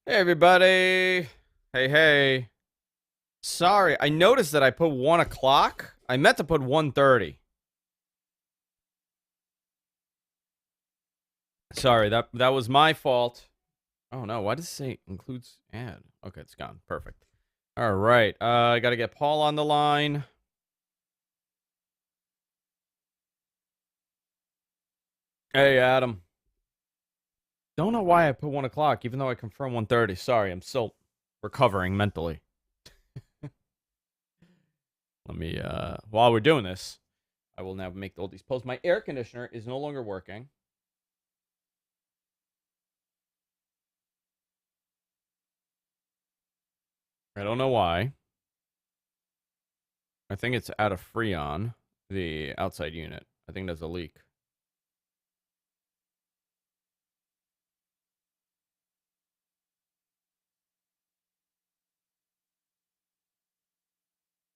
Hey everybody! Hey, hey. Sorry, I noticed that I put 1 o'clock. I meant to put 1:30. Sorry, that was my fault. Oh no, why does it say includes ad? Okay, it's gone. Perfect. Alright, I gotta get Paul on the line. Hey Adam. Don't know why I put 1 o'clock, even though I confirmed 1:30. Sorry, I'm still recovering mentally. Let me, while we're doing this, I will now make all these posts. My air conditioner is no longer working. I don't know why. I think it's out of Freon, the outside unit. I think there's a leak.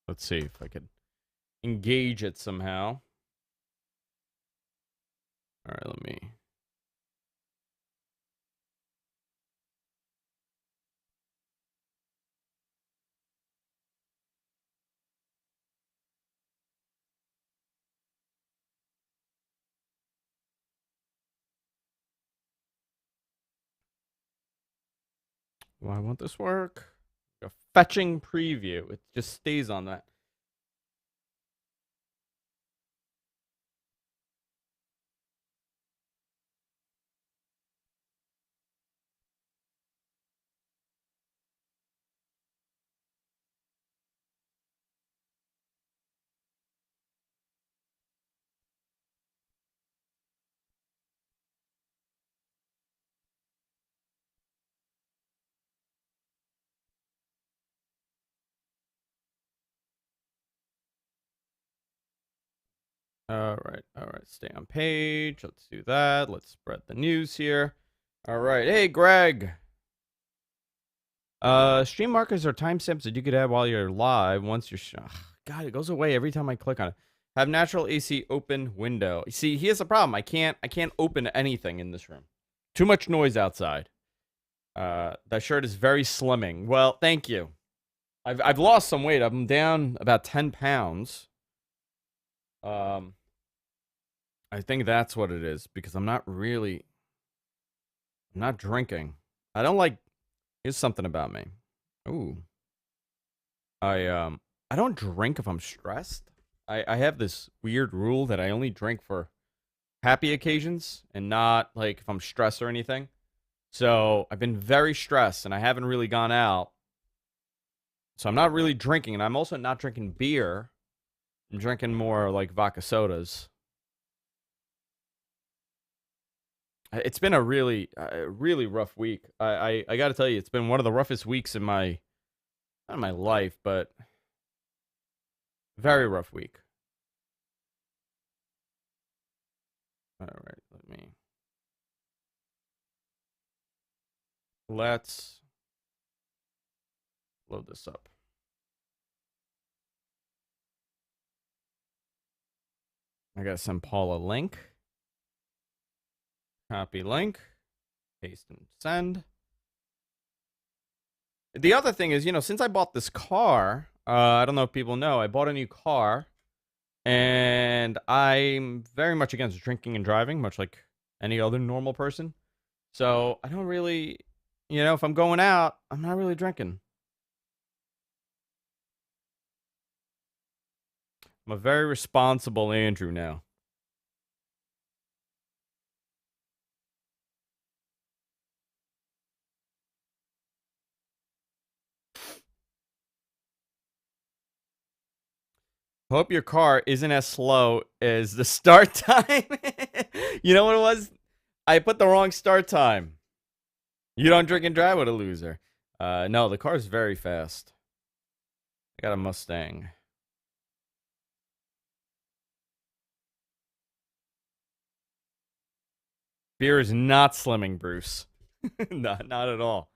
Let's see if I could engage it somehow. All right, let me. Why won't this work? A fetching preview. It just stays on that. All right. Stay on page. Let's do that. Let's spread the news here. All right. Hey, Greg. Stream markers are timestamps that you could add while you're live. Once you're, God, it goes away every time I click on it. Have natural AC open window. See, here's the problem. I can't open anything in this room. Too much noise outside. That shirt is very slimming. Well, thank you. I've lost some weight. I'm down about 10 pounds. Um, I think that's what it is because I'm not drinking. I don't like. Here's something about me. Ooh, I um, I don't drink if I'm stressed. I have this weird rule that I only drink for happy occasions and not like if I'm stressed or anything. So I've been very stressed and I haven't really gone out. So I'm not really drinking, and I'm also not drinking beer. I'm drinking more like vodka sodas. It's been a really rough week. I got to tell you, it's been one of the roughest weeks in my not in my life, but very rough week. All right, let's load this up. I gotta send Paul a link. Copy link, paste and send. The other thing is, since I bought this car, I don't know if people know, I bought a new car, and I'm very much against drinking and driving, much like any other normal person. So I don't really, if I'm going out, I'm not really drinking. I'm a very responsible Andrew now. Hope your car isn't as slow as the start time. You know what it was? I put the wrong start time. You don't drink and drive with a loser. No, the car's very fast. I got a Mustang. Beer is not slimming, Bruce. Not at all.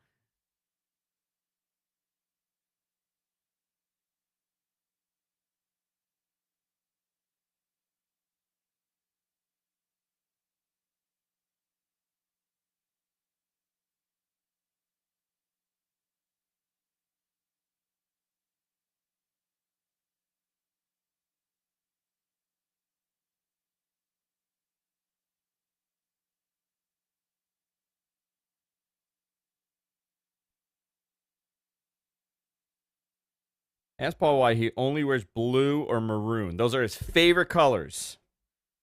Ask Paul why he only wears blue or maroon. Those are his favorite colors.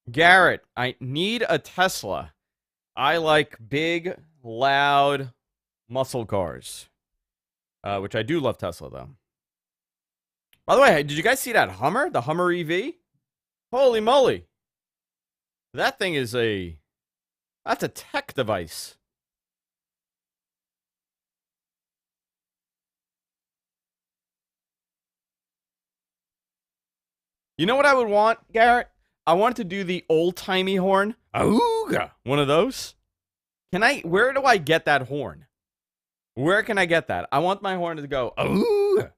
Garrett, I need a Tesla. I like big, loud, muscle cars. Which I do love Tesla, though. By the way, did you guys see that Hummer? The Hummer EV? Holy moly. That thing is that's a tech device. You know what I would want, Garrett? I want to do the old-timey horn. Auga! One of those. Where do I get that horn? Where can I get that? I want my horn to go, auga!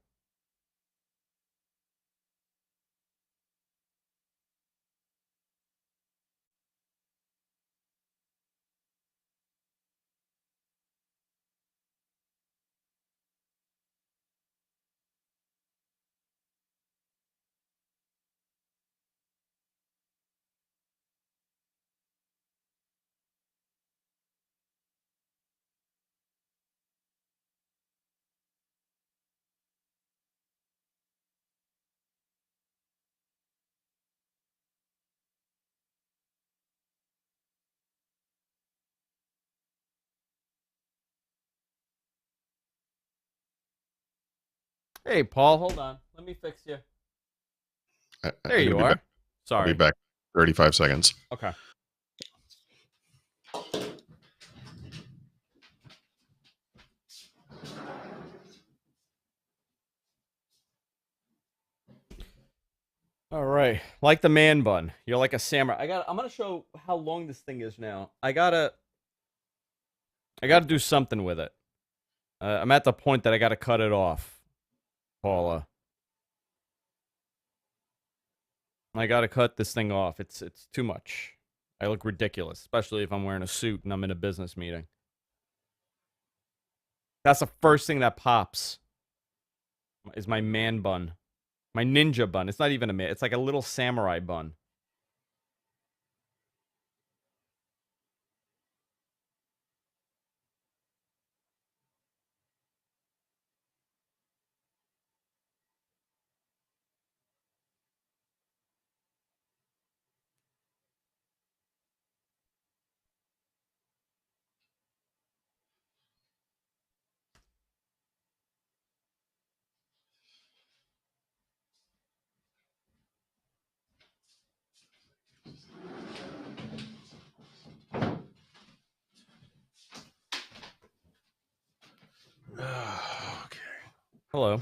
Hey, Paul, hold on. Let me fix you. There you are. Sorry. I'll be back 35 seconds. Okay. All right. Like the man bun. You're like a samurai. I'm gonna show how long this thing is now. I gotta do something with it. I'm at the point that I gotta cut it off, Paula. I gotta cut this thing off. It's too much. I look ridiculous, especially if I'm wearing a suit and I'm in a business meeting. That's the first thing that pops. Is my man bun. My ninja bun. It's not even a man. It's like a little samurai bun. Okay. Hello.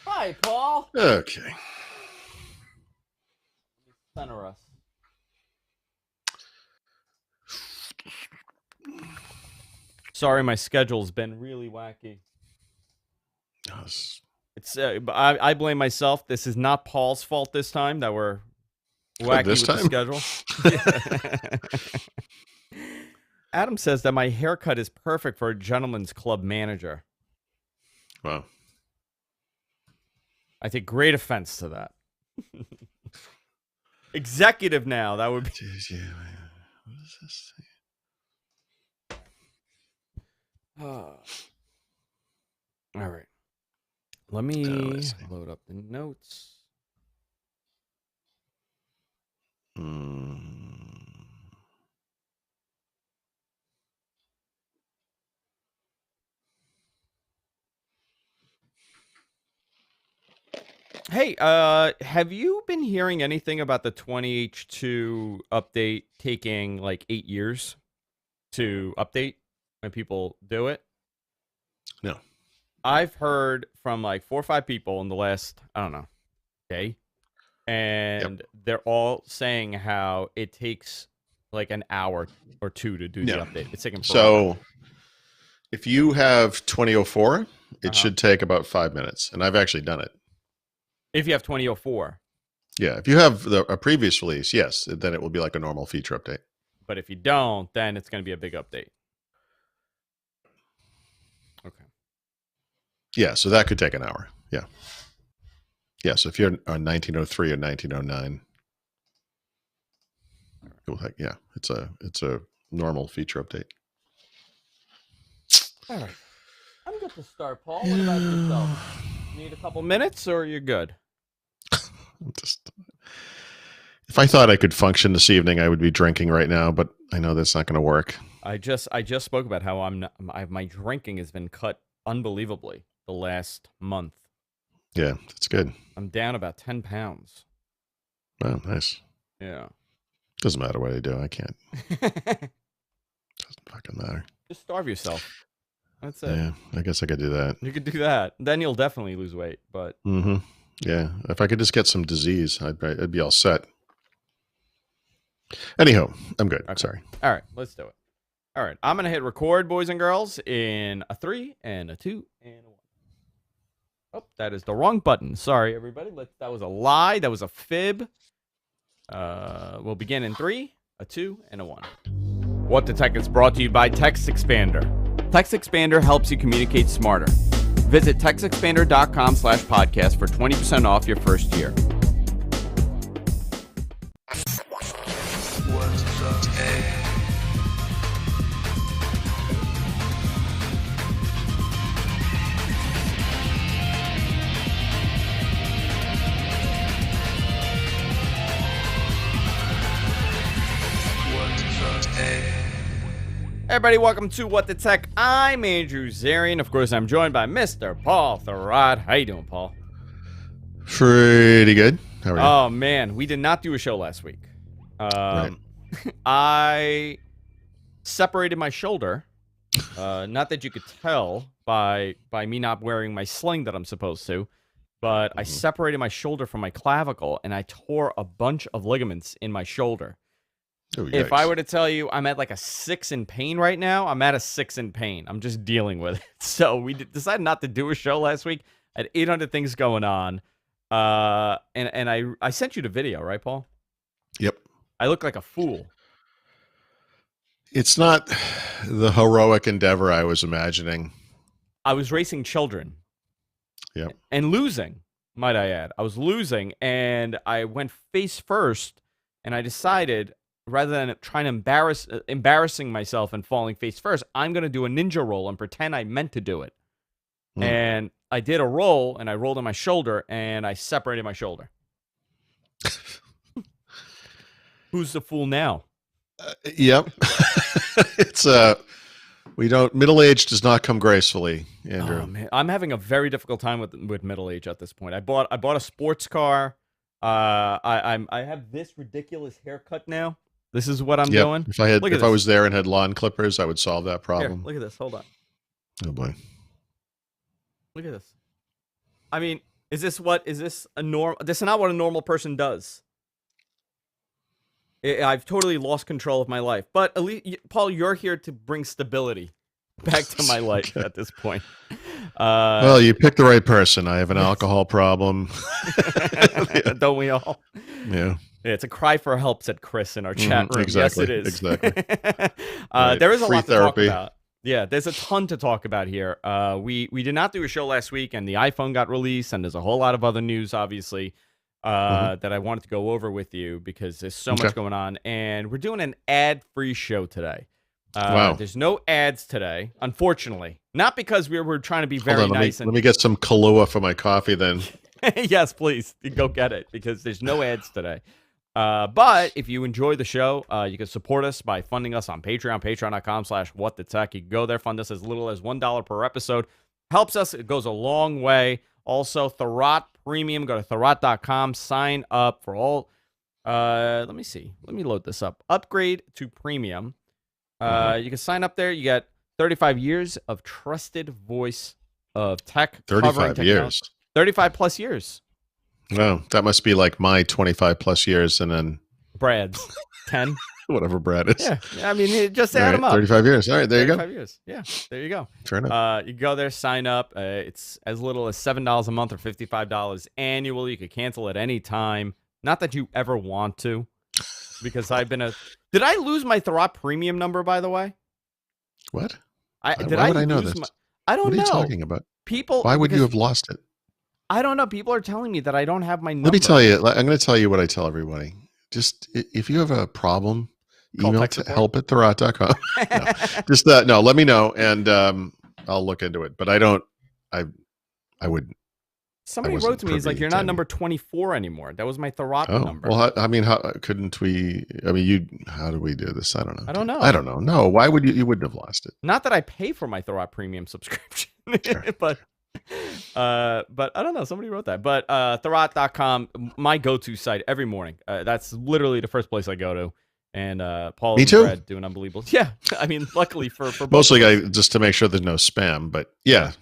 Hi, Paul. Okay. Center us. Sorry, my schedule's been really wacky. Yes. It's I blame myself. This is not Paul's fault this time that we're wacky This with time? the schedule. Adam says that my haircut is perfect for a gentleman's club manager. Wow. I take great offense to that. Executive now, that would be. What is this thing? All right. Let me load up the notes. Hey, have you been hearing anything about the 20H2 update taking like 8 years to update when people do it? No. I've heard from like 4 or 5 people in the last, I don't know, day. And they're all saying how it takes like an hour or two to do the update. It's taking forever. So if you have 2004, it should take about 5 minutes. And I've actually done it. If you have 2004. Yeah. If you have a previous release, yes, then it will be like a normal feature update. But if you don't, then it's going to be a big update. Okay. Yeah. So that could take an hour. Yeah. Yeah. So if you're on 1903 or 1909, it will take, it's a normal feature update. All right. I'm good to start, Paul. What about yourself? Need a couple minutes, or you're good? If I thought I could function this evening, I would be drinking right now, but I know that's not going to work. I just spoke about how my drinking has been cut unbelievably the last month. Yeah, that's good. I'm down about 10 pounds. Wow, nice. Yeah. Doesn't matter what I do. I can't. Doesn't fucking matter. Just starve yourself. That's it. Yeah, I guess I could do that. You could do that. Then you'll definitely lose weight. But yeah, if I could just get some disease, I'd be all set. Anyhow, I'm good. Okay. Sorry. All right, let's do it. All right, I'm gonna hit record, boys and girls, in a 3 and a 2 and a 1. Oh, that is the wrong button. Sorry, everybody. That was a lie. That was a fib. We'll begin in 3, a 2, and a 1. What the Tech is brought to you by Text Expander. Text Expander helps you communicate smarter. Visit textexpander.com/podcast for 20% off your first year. Everybody, welcome to What the Tech. I'm Andrew Zarian. Of course, I'm joined by Mr. Paul Thurrott. How you doing, Paul? Pretty good. How are you? Oh, man. We did not do a show last week. Right. I separated my shoulder. Not that you could tell by me not wearing my sling that I'm supposed to, but I separated my shoulder from my clavicle, and I tore a bunch of ligaments in my shoulder. Oh, if I were to tell you I'm at like a 6 in pain right now, I'm at a 6 in pain. I'm just dealing with it. So we decided not to do a show last week. I had 800 things going on. And I sent you the video, right, Paul? Yep. I look like a fool. It's not the heroic endeavor I was imagining. I was racing children. Yep. And losing, might I add. I was losing, and I went face first, and I decided, rather than trying to embarrassing myself and falling face first, I'm going to do a ninja roll and pretend I meant to do it. And I did a roll, and I rolled on my shoulder, and I separated my shoulder. Who's the fool now? Yep. It's middle age does not come gracefully, Andrew. Oh, man. I'm having a very difficult time with middle age at this point. I bought a sports car. I have this ridiculous haircut now. This is what I'm doing. If I was there and had lawn clippers, I would solve that problem. Here, look at this. Hold on. Oh boy. Look at this. I mean, is this a normal? This is not what a normal person does. I've totally lost control of my life. But at least, Paul, you're here to bring stability back to my life at this point. Well, you picked the right person. I have an alcohol problem. Don't we all? Yeah. It's a cry for help, said Chris in our chat room. Exactly. Yes, it is. Exactly. Right. There is a Free lot therapy. to talk about. Yeah, there's a ton to talk about here. We did not do a show last week, and the iPhone got released, and there's a whole lot of other news, obviously, that I wanted to go over with you because there's so much going on. And we're doing an ad-free show today. Wow. There's no ads today, unfortunately. Not because we're trying to be very nice. Let me get some Kahlua for my coffee then. Yes, please. Go get it because there's no ads today. But if you enjoy the show, you can support us by funding us on Patreon, patreon.com/whatthetech. You can go there, fund us as little as $1 per episode. Helps us. It goes a long way. Also, Thurrott Premium. Go to Thurrott.com. Sign up for all. Let me see. Let me load this up. Upgrade to Premium. You can sign up there. You get 35 years of trusted voice of tech. 35 years. 35 plus years. Wow, that must be like my 25 plus years, and then Brad's 10. Whatever Brad is. Yeah, I mean, just add them up. 35 years. All right, there you go. 35 years. Yeah, there you go. Fair enough. You go there, sign up. It's as little as $7 a month or $55 annually. You could cancel at any time. Not that you ever want to, because I've been Did I lose my Thurrott Premium number, by the way? What? Why would I know this? I don't know. What are you talking about? People. Why would you have lost it? I don't know. People are telling me that I don't have my number. Let me tell you. I'm going to tell you what I tell everybody. Just if you have a problem, email to help@thurrott.com. No, just no. Let me know, and I'll look into it. But I wouldn't. I Somebody wrote wasn't to me, he's like, privy you're to not any. number 24 anymore. That was my Thurrott Oh, number. well, I mean, how couldn't we? I mean, how do we do this? I don't know, I don't dude. I know. don't know. No, why would you wouldn't have lost it? Not that I pay for my Thurrott premium subscription, Sure. but I don't know. Somebody wrote that. But Thurrott.com, my go-to site every morning. That's literally the first place I go to. And Paul Me and too. Brad doing unbelievable. Yeah, I mean, luckily for both Mostly of us. just to make sure there's no spam, but yeah.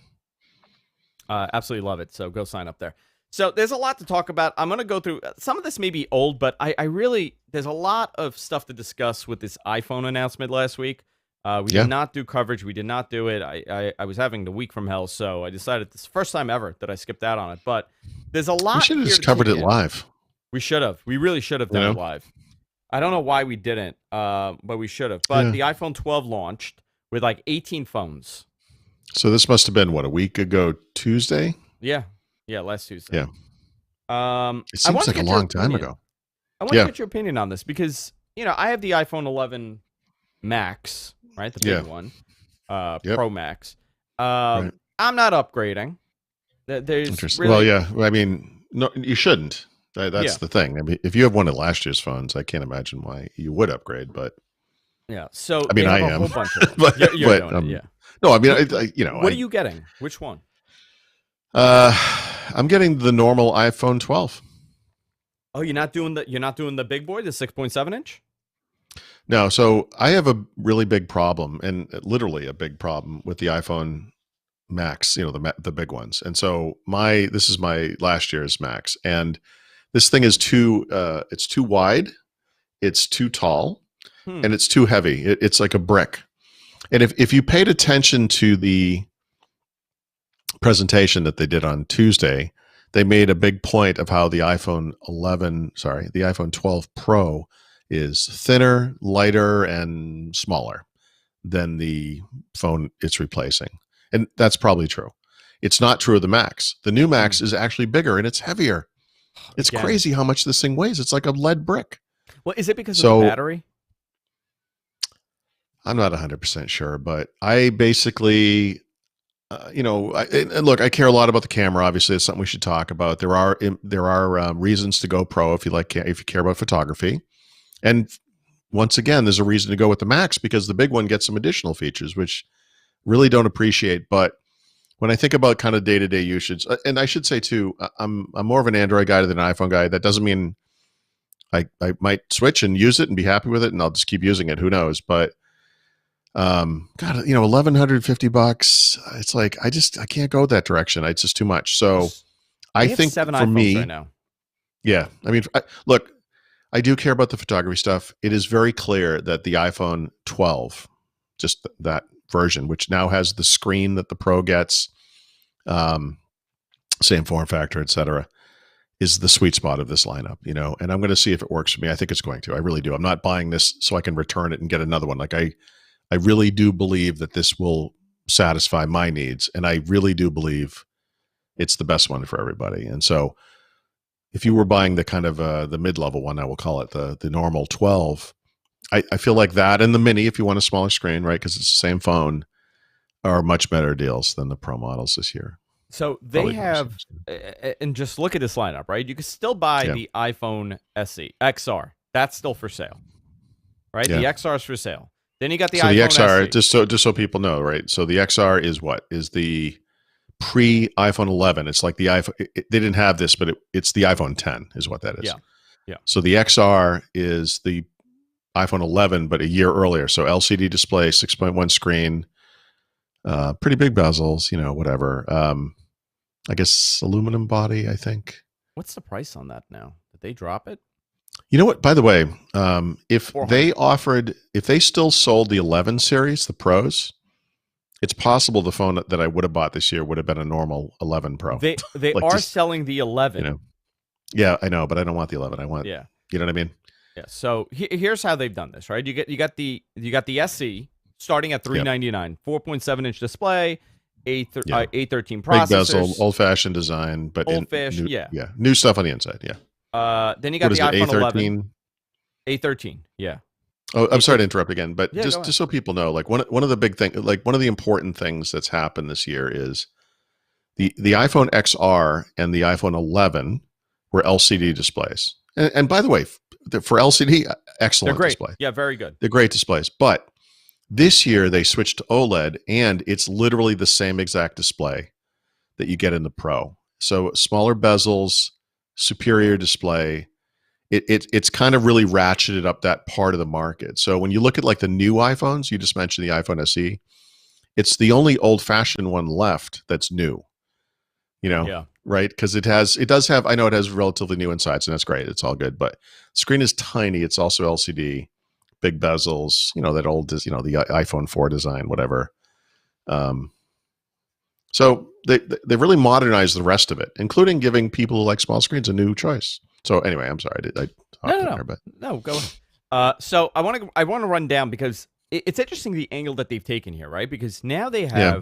Absolutely love it. So go sign up there. So there's a lot to talk about. I'm going to go through some of this may be old, but I really there's a lot of stuff to discuss with this iPhone announcement last week. We Yeah. did not do coverage. We did not do it. I was having the week from hell, so I decided this is the first time ever that I skipped out on it. But there's a We lot should have here just to covered take it in. live. We should have. We really should have You done it know? live. I don't know why we didn't, but we should have. But Yeah. the iPhone 12 launched with like 18 phones. So this must have been what, a week ago Tuesday? Yeah, last Tuesday. Yeah. It I seems want to like a get your long time opinion. ago. I want to Yeah. get your opinion on this because, I have the iPhone 11 Max, right? The big Yeah. one, Yep. Pro Max. Right. I'm not upgrading. There's Interesting. really, Well, yeah. I mean, no, you shouldn't. That's Yeah. the thing. I mean, if you have one of last year's phones, I can't imagine why you would upgrade. But yeah. So I mean, they have I a am. whole bunch of them. but You're but doing it, yeah. no, I mean, What are you getting? Which one? I'm getting the normal iPhone 12. Oh, you're not doing the big boy, the 6.7 inch? No, so I have a really big problem, and literally a big problem with the iPhone Max. The big ones. And so this is my last year's Max, and this thing is it's too wide, it's too tall, and it's too heavy. It's like a brick. And if you paid attention to the presentation that they did on Tuesday, they made a big point of how the iPhone 12 Pro is thinner, lighter, and smaller than the phone it's replacing. And that's probably true. It's not true of the Max. The new Max is actually bigger and it's heavier. It's crazy how much this thing weighs. It's like a lead brick. Well, is it because of the battery? I'm not 100% sure, but I basically, and look, I care a lot about the camera. Obviously, it's something we should talk about. There are reasons to go pro if you care about photography, and once again, there's a reason to go with the Max because the big one gets some additional features which really don't appreciate. But when I think about kind of day-to-day usage, and I should say too, I'm more of an Android guy than an iPhone guy. That doesn't mean I might switch and use it and be happy with it, and I'll just keep using it. Who knows? But God, $1,150. It's like I can't go that direction. It's just too much. So I think 7 for iPhones me, right now. Yeah, I mean, look, I do care about the photography stuff. It is very clear that the iPhone 12, just that version, which now has the screen that the Pro gets, same form factor, etc., is the sweet spot of this lineup, and I'm going to see if it works for me. I think it's going to. I really do. I'm not buying this so I can return it and get another one. Like I really do believe that this will satisfy my needs, and I really do believe it's the best one for everybody. And so if you were buying the kind of the mid-level one, I will call it the normal 12, I feel like that and the mini, if you want a smaller screen, right, because it's the same phone, are much better deals than the Pro models this year. So they have, and just look at this lineup, right? You can still buy the iPhone SE XR. That's still for sale, right? The XR is for sale. Then you got the iPhone XR, SE. just so people know, right? So the XR is what? Is the pre-iPhone 11. It's like the iPhone. They didn't have this, but it's the iPhone 10 is what that is. Yeah. So the XR is the iPhone 11, but a year earlier. So LCD display, 6.1 screen, pretty big bezels, whatever. I guess aluminum body, I think. What's the price on that now? Did they drop it? You know what? By the way, if 400. they still sold the 11 series, the Pros, it's possible the phone that I would have bought this year would have been a normal 11 Pro. They like are selling the 11. Yeah, I know, but I don't want the 11. I want, you know what I mean? Yeah. So here's how they've done this, right? You got the SE starting at $399, 4.7-inch display, A13 processors, big bezel, old-fashioned design, but old-fashioned, new stuff on the inside, Then you got the iPhone A13? 11, A13, yeah. Oh, I'm sorry to interrupt again, but Yeah, just so people know, like one of the big things, like one of the important things that's happened this year is The iPhone XR and the iPhone 11 were LCD displays. And by the way, for LCD, They're excellent great. display. Yeah, very good. They're great displays. But this year they switched to OLED, and it's literally the same exact display that you get in the Pro. So smaller bezels, superior display. It's kind of really ratcheted up that part of the market. So when you look at like the new iPhones, you just mentioned the iPhone SE, it's the only old fashioned one left that's new. You know, Yeah. right? Because it does have. I know it has relatively new insides, and that's great. It's all good, but screen is tiny. It's also LCD, big bezels. You know that old, the iPhone 4 design, whatever. Um, so they really modernized the rest of it, including giving people who like small screens a new choice. So anyway, I'm sorry, I No, talked no, in no, there, but no. Go ahead. So I want to run down because it's interesting the angle that they've taken here, right? Because now yeah,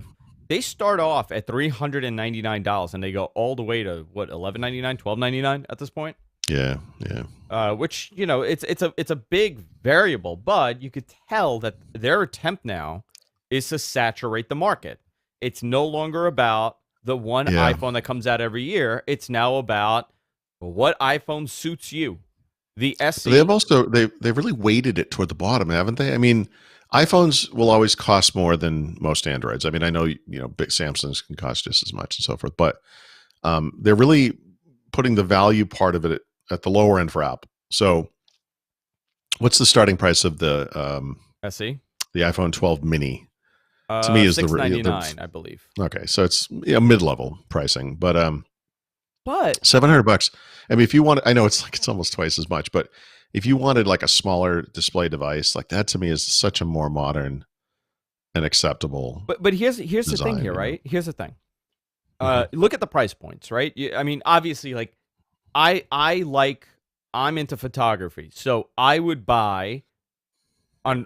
they start off at $399 and they go all the way to what, 11.99, 12.99 at this point. yeah, yeah. Which, it's a big variable, but you could tell that their attempt now is to saturate the market. It's no longer about the one Yeah. iPhone that comes out every year. It's now about what iPhone suits you. The They've SE. also they've really weighted it toward the bottom, haven't they? I mean, iPhones will always cost more than most Androids. I mean, I know big Samsungs can cost just as much and so forth, but they're really putting the value part of it at the lower end for Apple. So, what's the starting price of SE. the iPhone 12 mini? To me, is $699, I believe. okay. So it's mid level pricing, but But $700. I mean, if you want, I know it's almost twice as much, but if you wanted like a smaller display device, like that to me is such a more modern and acceptable but here's the thing design. here, right? Here's the thing. Mhm. Look at the price points, right? I mean, obviously, like I'm into photography, so I would buy on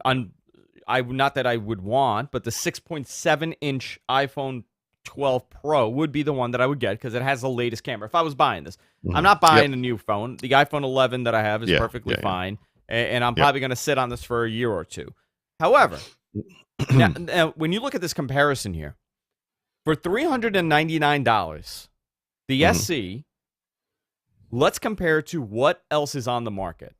I not that I would want, but the 6.7-inch iPhone 12 Pro would be the one that I would get because it has the latest camera. If I was buying this, I'm Mhm. not Yep. buying a new phone. The iPhone 11 that I have is Yeah. perfectly Yeah. Yeah. fine, and I'm Yep. probably going to sit on this for a year or two. However, now when you look at this comparison here, for $399, the Mhm. SE, let's compare to what else is on the market.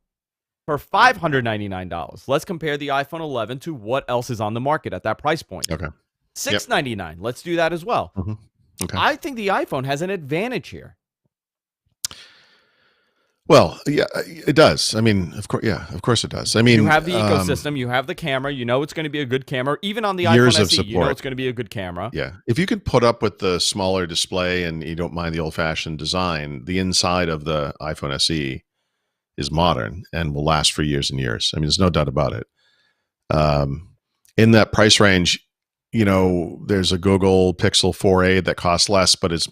For $599, let's compare the iPhone 11 to what else is on the market at that price point. Okay. Yep. $699, let's do that as well. Mhm. Okay. I think the iPhone has an advantage here. Well, yeah, it does. I mean, of course, yeah, of course it does. I You mean, have the ecosystem, you have the camera, you know it's going to be a good camera. Even on the iPhone years of SE, you know support. it's going to be a good camera. Yeah. If you could put up with the smaller display and you don't mind the old fashioned design, the inside of the iPhone SE is modern and will last for years and years. I mean, there's no doubt about it. Um, in that price range, there's a Google Pixel 4a that costs less, but is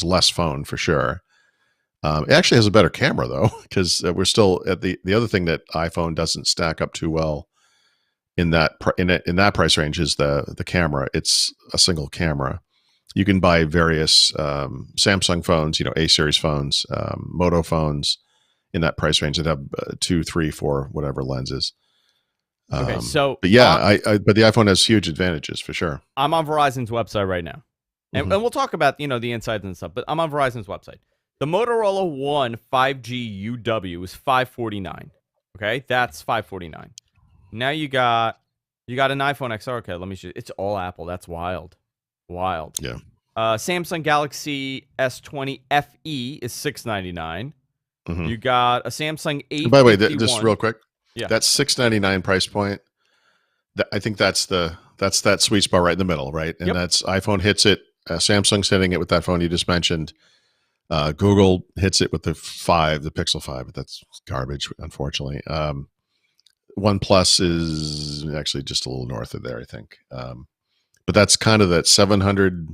less phone for sure. It actually has a better camera though, because we're still at the other thing that iPhone doesn't stack up too well in that price range is the camera. It's a single camera. You can buy various Samsung phones, A series phones, Moto phones in that price range that have 2, 3, 4, whatever lenses. Okay, so But yeah, but the iPhone has huge advantages for sure. I'm on Verizon's website right now. And Hmm. we'll talk about, the insides and stuff, but I'm on Verizon's website. The Motorola One 5G UW is $549. Okay, that's $549. Now you got an iPhone XR. Okay, let me show you. It's all Apple. That's wild. Wild. Yeah. Samsung Galaxy S20 FE is $699. Hmm. You got a Samsung And by the way, just A51. real quick, Yeah. that $699 price point, I think that's that sweet spot right in the middle, right? And Yep. that's iPhone hits it, Samsung's hitting it with that phone you just mentioned. Google hits it with the Pixel 5, but that's garbage, unfortunately. OnePlus is actually just a little north of there, I think. But that's kind of that 700.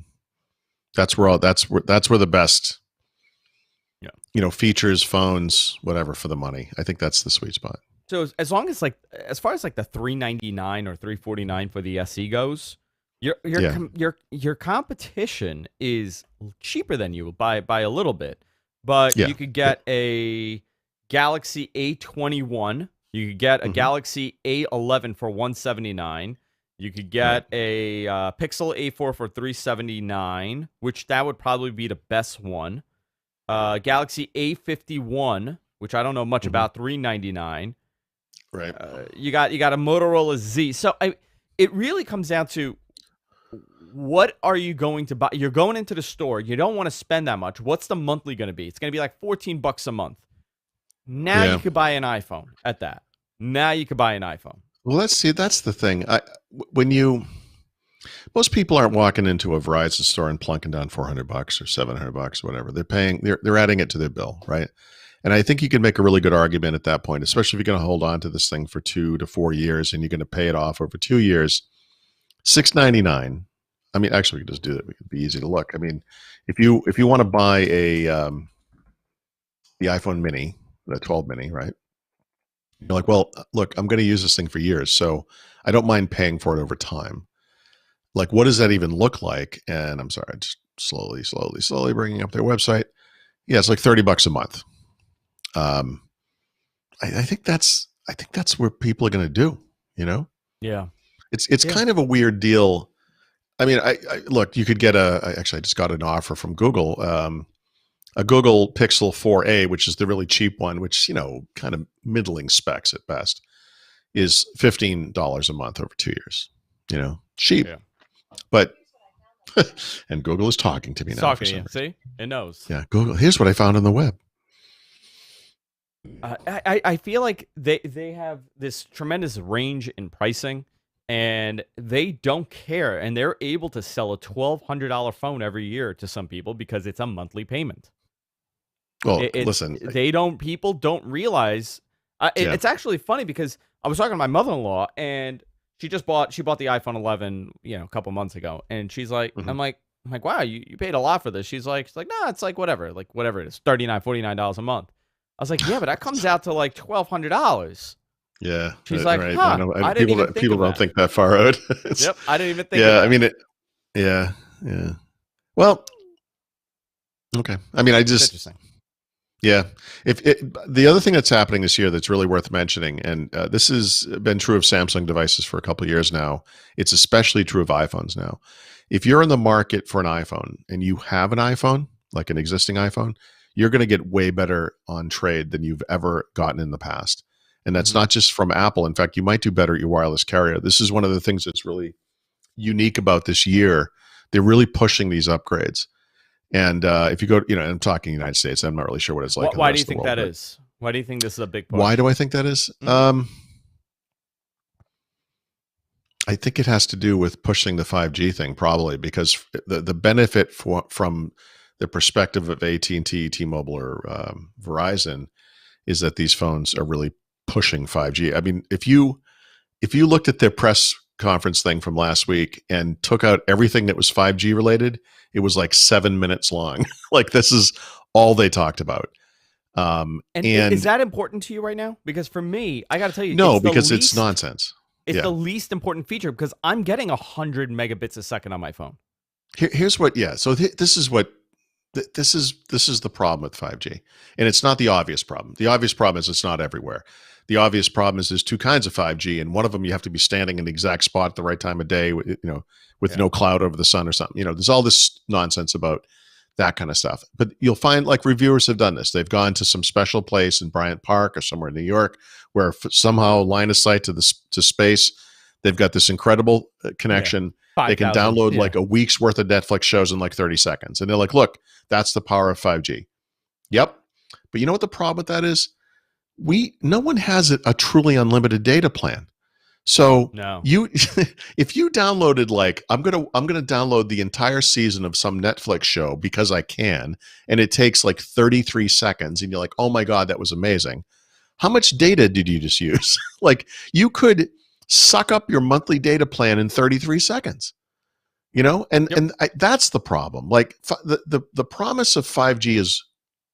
That's where the best, Yeah. features, phones, whatever for the money. I think that's the sweet spot. So as far as like the $399 or $349 for the SE goes, Yeah. your competition is cheaper than you by a little bit, but Yeah. you could get a Galaxy A21, you could get a Mhm. Galaxy A11 for $179, You could Right. get a Pixel A4 for 379, which that would probably be the best one. Galaxy A51, which I don't know much Hmm. about, 399. Right. You got a Motorola Z. So it really comes down to what are you going to buy? You're going into the store. You don't want to spend that much. What's the monthly going to be? It's going to be like $14 a month. Now you Yeah. could buy an iPhone at that. Now you could buy an iPhone. Well, let's see. That's the thing. When you most people aren't walking into a Verizon store and plunking down $400 or $700, whatever. They're paying. They're adding it to their bill, right? And I think you can make a really good argument at that point, especially if you're going to hold on to this thing for 2 to 4 years and you're going to pay it off over 2 years. $699. I mean, actually, we could just do it. It could be easy to look. I mean, if you want to buy the iPhone Mini, the 12 Mini, right? You're like, well, look, I'm going to use this thing for years, so I don't mind paying for it over time. Like, what does that even look like? And I'm sorry, just slowly bringing up their website. Yeah, it's like $30 a month. Um, I think that's what people are going to do. You know, Yeah. it's Yeah. kind of a weird deal. I mean, I look, you could get I just got an offer from Google, a Google Pixel 4a, which is the really cheap one, which kind of middling specs at best, is $15 a month over 2 years. Cheap, Yeah. but and Google is talking to me It's now for talking to some you. reason. See? It knows. Yeah, Google. Here's what I found on the web. I feel like they have this tremendous range in pricing, and they don't care, and they're able to sell a $1,200 phone every year to some people because it's a monthly payment. Well, It's listen, they don't people don't realize. yeah, It's actually funny because I was talking to my mother-in-law, and she bought the iPhone 11 a couple months ago, and she's like, mhm. I'm like, wow, you paid a lot for this. She's like, no, it's like whatever it is, $39, $49 a month. I was like, yeah, but that comes out to like $1,200. Yeah, She's like, right. I huh, know I didn't people even think people of don't that. think that far out. It's, Yep, I didn't even think of yeah, I that. mean it. Yeah, yeah. Well, okay. I mean, I It's just interesting. yeah. If the other thing that's happening this year that's really worth mentioning, and this has been true of Samsung devices for a couple of years now, it's especially true of iPhones now. If you're in the market for an iPhone and you have an iPhone, like an existing iPhone, you're going to get way better on trade than you've ever gotten in the past. And that's Hmm. not just from Apple. In fact, you might do better at your wireless carrier. This is one of the things that's really unique about this year. They're really pushing these upgrades. And if you go, I'm talking United States. I'm not really sure what it's like in the Why do rest you of the think world, that but is? Why do you think this is a big why push? do I think that is? Hmm. I think it has to do with pushing the 5G thing, probably because the benefit from the perspective of AT&T, T-Mobile, or Verizon is that these phones are really pushing 5G. I mean, if you looked at their press conference thing from last week and took out everything that was 5G related, it was like 7 minutes long. Like this is all they talked about. And is And that important to you right now? Because for me, I got to tell you, no, because it's nonsense. it's Yeah. the least important feature because I'm getting 100 megabits a second on my phone. Here's what. Yeah. So this is what this is the problem with 5G, and it's not the obvious problem. The obvious problem is it's not everywhere. The obvious problem is there's two kinds of 5G, and one of them you have to be standing in the exact spot at the right time of day, with Yeah. no cloud over the sun or something. There's all this nonsense about that kind of stuff. But you'll find like reviewers have done this. They've gone to some special place in Bryant Park or somewhere in New York where somehow line of sight to space. They've got this incredible Yeah. connection. They can 5,000. download Yeah. like a week's worth of Netflix shows in like 30 seconds. And they're like, look, that's the power of 5G. Yep. But you know what the problem with that is? No one has a truly unlimited data plan. So No. you if you downloaded like I'm gonna download the entire season of some Netflix show because I can, and it takes like 33 seconds, and you're like, oh my God, that was amazing. How much data did you just use? Like you could suck up your monthly data plan in 33 seconds. And Yep. that's the problem. Like the promise of 5G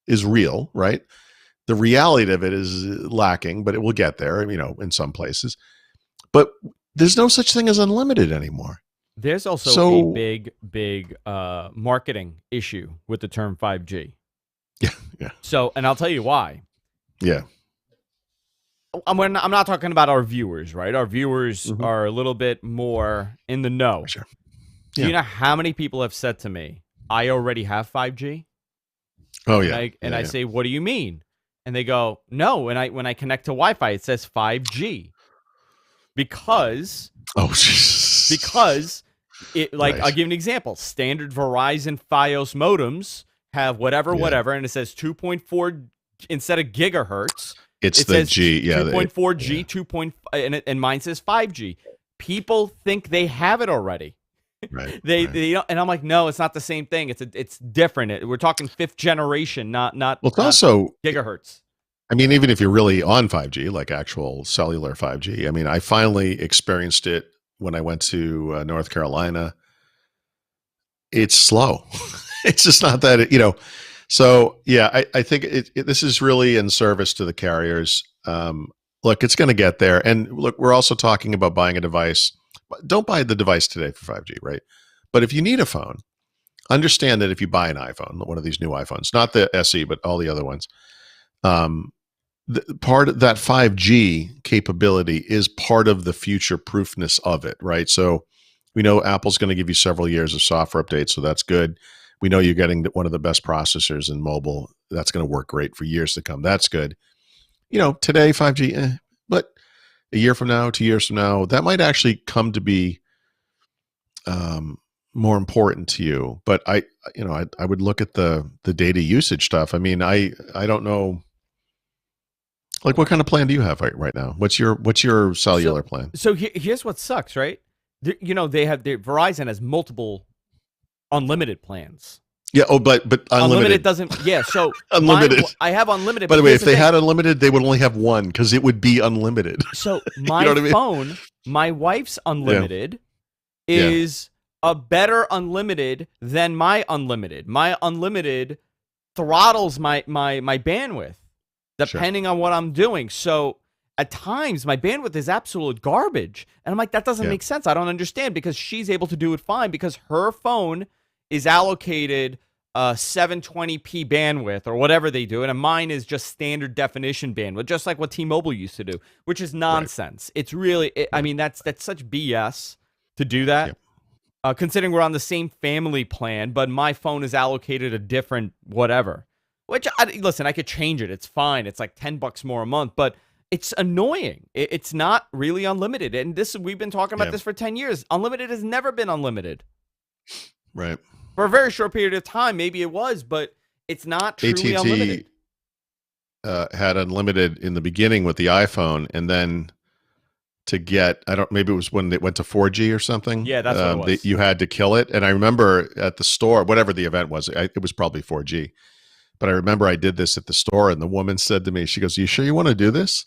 is real, right? The reality of it is lacking, but it will get there, in some places. But there's no such thing as unlimited anymore. There's also a So big marketing issue with the term 5G. yeah, yeah, So, and I'll tell you why. yeah. I'm not talking about our viewers, right? Our viewers Mhm. are a little bit more in the know. Sure. Do Yeah. you know how many people have said to me, "I already have 5G"? Oh And yeah. I Yeah. Yeah. say, "What do you mean?" And they go, "No." When I connect to Wi-Fi, it says 5G Oh. because it, like, I'll Right. give you an example. Standard Verizon FiOS modems have Yeah. whatever, and it says 2.4 instead of gigahertz. It's It the says G. Yeah. 2.4G, Yeah. 2. And mine says 5G. People think they have it already. Right. They Right. they don't, and I'm like, no, it's not the same thing. It's different. We're talking fifth generation, Well, it's not also, gigahertz. I mean, even if you're really on 5G, like actual cellular 5G, I mean, I finally experienced it when I went to North Carolina. It's slow. It's just not that, So, yeah, I think this is really in service to the carriers. Look, it's going to get there. And look, we're also talking about buying a device. Don't buy the device today for 5G, right? But if you need a phone, understand that if you buy an iPhone, one of these new iPhones, not the SE, but all the other ones, um, part of that 5G capability is part of the future proofness of it, right? So we know Apple's going to give you several years of software updates, so that's good. We know you're getting one of the best processors in mobile. That's going to work great for years to come. That's good. Today 5G, but a year from now, 2 years from now, that might actually come to be um, more important to you. But I would look at the data usage stuff. I mean, I don't know. Like, what kind of plan do you have right now? What's your So cellular plan? here's what sucks, right? Verizon has multiple unlimited plans. Yeah. Oh, but Unlimited unlimited, doesn't, yeah. So unlimited. I have unlimited, By but the way, here's if the they thing. had unlimited, they would only have one because it would be unlimited. So You know what I mean? my wife's Yeah. unlimited Yeah. is a better unlimited than my unlimited. My unlimited throttles my bandwidth Sure. depending on what I'm doing. So at times my bandwidth is absolute garbage. And I'm like, that doesn't Yeah. make sense. I don't understand, because she's able to do it fine because her phone is allocated 720p bandwidth or whatever they do, and mine is just standard definition bandwidth, just like what T-Mobile used to do, which is Right. nonsense. It's really, I Right. mean, that's such BS to do that. Yep. Considering we're on the same family plan, but my phone is allocated a different whatever. Which, listen, I could change it. It's fine. It's like $10 more a month, but it's annoying. It's not really unlimited. And we've been talking about Yeah. this for 10 years. Unlimited has never been unlimited. Right. For a very short period of time, maybe it was, but it's not truly AT&T unlimited. had unlimited in the beginning with the iPhone, and then to get, I don't, maybe it was when they went to 4G or something. Yeah, that's what it was. You had to kill it. And I remember at the store, whatever the event was, it was probably 4G. But I remember I did this at the store, and the woman said to me, she goes, "You sure you want to do this?"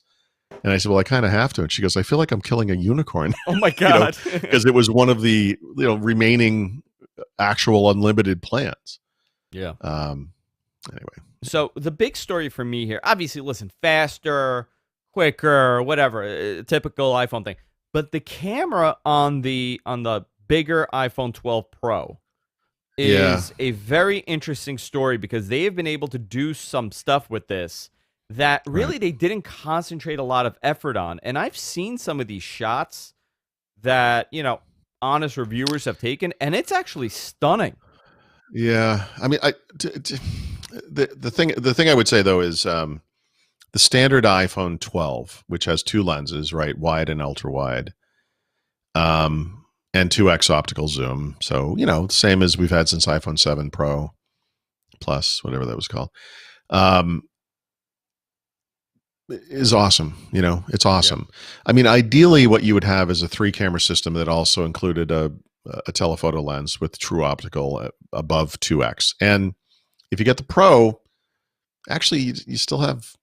And I said, "Well, I kind of have to." And she goes, "I feel like I'm killing a unicorn," Oh my you know, God. because it was one of the remaining actual unlimited plans. Yeah. Anyway, So the big story for me here, obviously, listen, faster, quicker, whatever, typical iPhone thing. But the camera on the bigger iPhone 12 Pro yeah, is a very interesting story, because they have been able to do some stuff with this that right. really they didn't concentrate a lot of effort on. And I've seen some of these shots that, honest reviewers have taken, and it's actually stunning. Yeah, I mean, the thing I would say though is the standard iPhone 12, which has two lenses, right, wide and ultra wide, and 2x optical zoom. So same as we've had since iPhone 7 Pro Plus, whatever that was called, um, is awesome. It's Yeah. awesome. I mean, ideally, what you would have is a three-camera system that also included a telephoto lens with true optical above 2x. And if you get the Pro, actually, you still have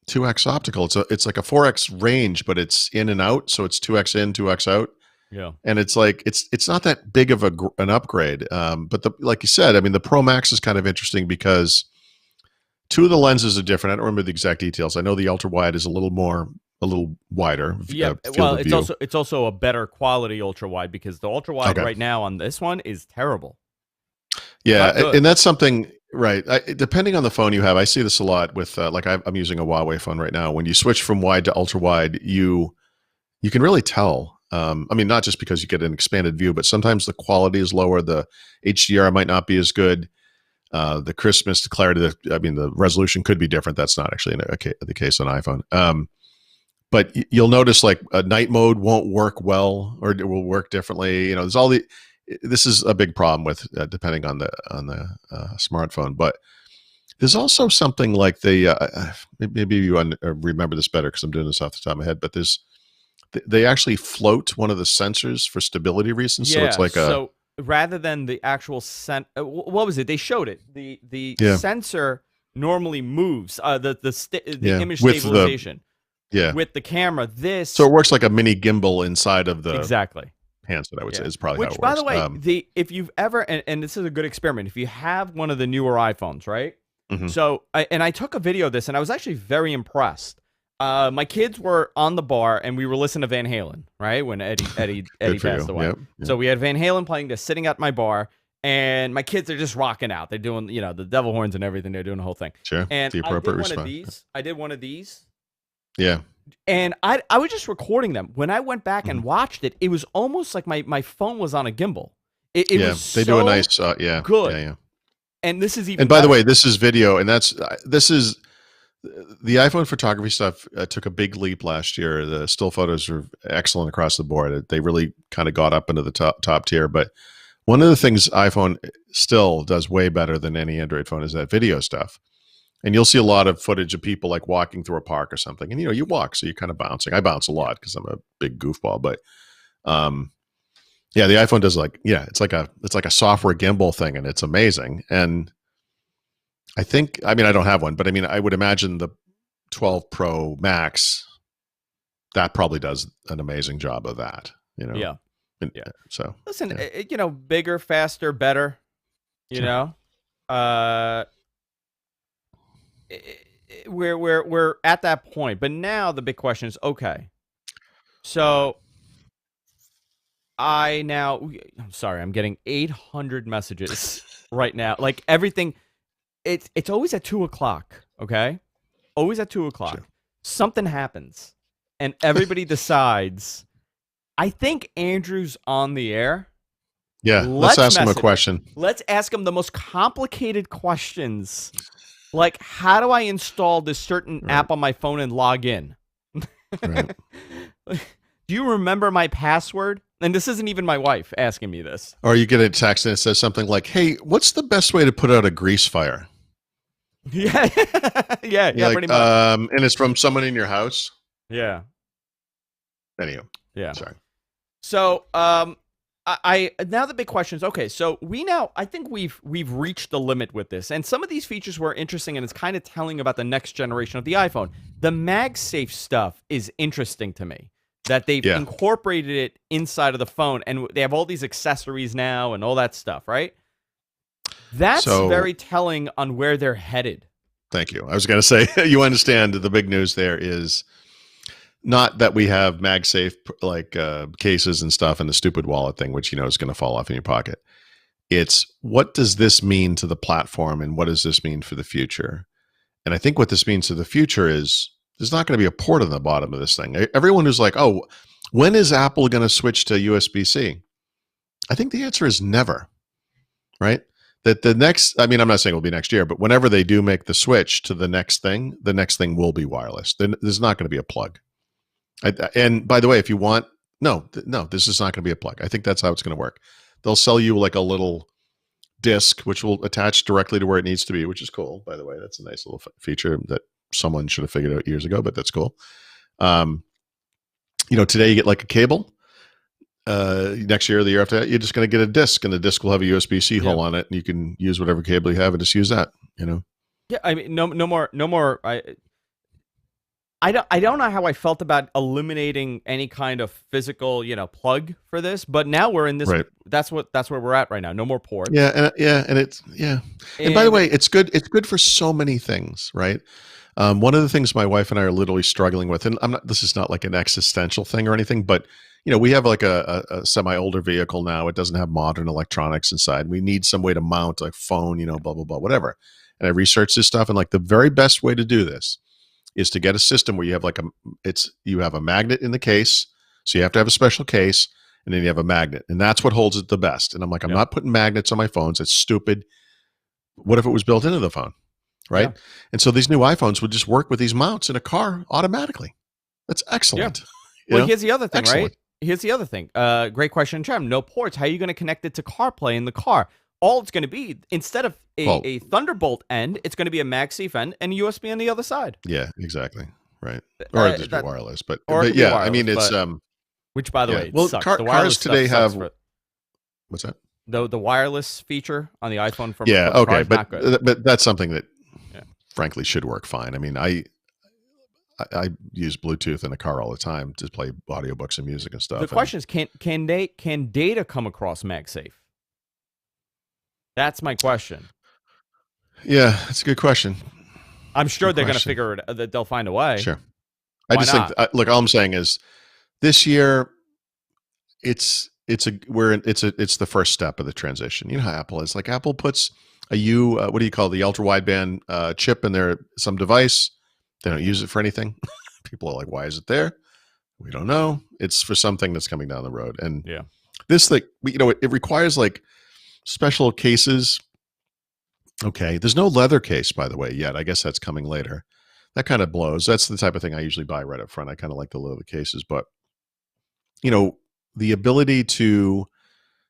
2x optical. It's like a 4x range, but it's in and out, so it's 2x in, 2x out, Yeah. and it's like it's not that big of an upgrade. But like you said, I mean, the Pro Max is kind of interesting because two of the lenses are different. I don't remember the exact details. I know the ultra wide is a little wider Yeah, field well, of view. it's also a better quality ultra wide, because the ultra wide Okay, right now on this one is terrible. Not yeah, good. and that's something. right. Depending on the phone you have, I see this a lot with like I'm using a Huawei phone right now. When you switch from wide to ultra wide, you can really tell. I mean, not just because you get an expanded view, but sometimes the quality is lower. The HDR might not be as good. The crispness, the clarity, I mean, the resolution could be different. That's not actually the case on iPhone. But you'll notice like a night mode won't work well, or it will work differently. You know, there's all the. This is a big problem with depending on the smartphone, but there's also something like maybe you remember this better because I'm doing this off the top of my head, but they actually float one of the sensors for stability reasons. So it's Yeah. like a So rather than the actual what was it? They showed it. The yeah sensor normally moves. The yeah image with the stabilization yeah. with the camera. So This it works like a mini gimbal inside of the exactly. handset. I would say Yeah. is probably how Which, it by the works. way, if you've ever and this is a good experiment. If you have one of the newer iPhones, right? Mhm. So I took a video of this and I was actually very impressed. My kids were on the bar and we were listening to Van Halen, right? When Eddie Good for passed you. away. Yep. Yep. So we had Van Halen playing this, sitting at my bar, and my kids are just rocking out. They're doing, the devil horns and everything. They're doing the whole thing. Sure. And The I did appropriate one of response. these. I did one of these. Yeah. And I was just recording them. When I went back Mhm. and watched it, it was almost like my phone was on a gimbal. It Yeah. was They do a so nice. Yeah. Yeah. good. Yeah. And this is even And by the better. way, this is video, and this is the iPhone photography stuff took a big leap last year. The still photos are excellent across the board. They really kind of got up into the top tier. But one of the things iPhone still does way better than any Android phone is that video stuff. And you'll see a lot of footage of people like walking through a park or something. And you walk, so you're kind of bouncing. I bounce a lot because I'm a big goofball. But yeah, the iPhone does it's like a software gimbal thing, and it's amazing. And I mean, I don't have one, but I mean, I would imagine the 12 Pro Max that probably does an amazing job of that. Yeah. And, Yeah. so Listen, yeah. bigger, faster, better, you Sure. know? Uh we're at that point. But now the big question is, okay. So I'm sorry, I'm getting 800 messages right now. Like everything it's always at 2 o'clock, okay? Always at 2 o'clock. Sure. Something happens and everybody decides, I think Andrew's on the air. Yeah, let's ask him a question. Let's ask him the most complicated questions. Like, how do I install this certain Right. app on my phone and log in? Right. Do you remember my password? And this isn't even my wife asking me this. Or you get a text and it says something like, "Hey, what's the best way to put out a grease fire?" Yeah, yeah, You're like, pretty much. and it's from someone in your house. Yeah, Anyway, yeah. sorry. So, I now the big question is, okay, so I think we've reached the limit with this, and some of these features were interesting, and it's kind of telling about the next generation of the iPhone. The MagSafe stuff is interesting to me, that they've Yeah. incorporated it inside of the phone, and they have all these accessories now and all that stuff, right? That's So- very telling on where they're headed. Thank you. I was going to say, you understand the big news there is not that we have MagSafe like cases and stuff and the stupid wallet thing, which is going to fall off in your pocket. It's what does this mean to the platform and what does this mean for the future? And I think what this means to the future is there's not going to be a port on the bottom of this thing. Everyone who's like, oh, when is Apple going to switch to USB-C? I think the answer is never, right? That the next, I mean, I'm not saying it'll be next year, but whenever they do make the switch to the next thing will be wireless. Then there's not going to be a plug. And by the way, if you want, no, this is not going to be a plug. I think that's how it's going to work. They'll sell you like a little disc, which will attach directly to where it needs to be, which is cool. By the way, that's a nice little feature that someone should have figured out years ago, but that's cool. Today you get like a cable. Next year or the year after that, you're just going to get a disc, and the disc will have a USB-C hole on it, and you can use whatever cable you have and just use that. Yeah, I mean, no more. I don't know how I felt about eliminating any kind of physical, plug for this, but now we're in this. Right. That's where we're at right now. No more ports. Yeah, and it's And by the way, it's good. It's good for so many things, right? One of the things my wife and I are literally struggling with, and I'm not. This is not like an existential thing or anything, but we have like a semi older vehicle now. It doesn't have modern electronics inside. We need some way to mount a phone, blah blah blah, whatever. And I researched this stuff, and like the very best way to do this is to get a system where you have you have a magnet in the case, so you have to have a special case, and then you have a magnet, and that's what holds it the best. And I'm like, I'm Yep. not putting magnets on my phones. It's stupid. What if it was built into the phone? Yeah. Right. And so these new iPhones would just work with these mounts in a car automatically. That's Yeah. excellent. Well, here's the other thing, right? Excellent. Here's the other thing. Great question, Cham. No ports. How are you going to connect it to CarPlay in the car? All it's going to be, instead of Well, a Thunderbolt end, it's going to be a MagSafe end and a USB on the other side. yeah, exactly. Right. Or just be That wireless. or it But could be yeah, I wireless, mean it's but which, by the yeah. way, it Well, sucks. The cars wireless stuff today sucks have for what's that? the wireless feature on the iPhone Yeah, for the car okay, is not good. but that's something that Yeah. frankly should work fine. I mean, I use Bluetooth in a car all the time to play audiobooks and music and The stuff. And question is, can data come across MagSafe? That's my question. yeah, that's a good question. I'm It's a sure good they're going to question. figure it. That they'll find a way. Sure. I Why just think not? look, all I'm saying is this year it's the first step of the transition. You know how Apple is. Like Apple puts what do you call the ultra wideband chip in some device. They don't use it for anything. People are like, why is it there? We don't know. It's for something that's coming down the road. And Yeah. this thing, it requires like special cases. Okay. There's no leather case, by the way, yet. I guess that's coming later. That kind of blows. That's the type of thing I usually buy right up front. I kind of like the leather cases, but the ability to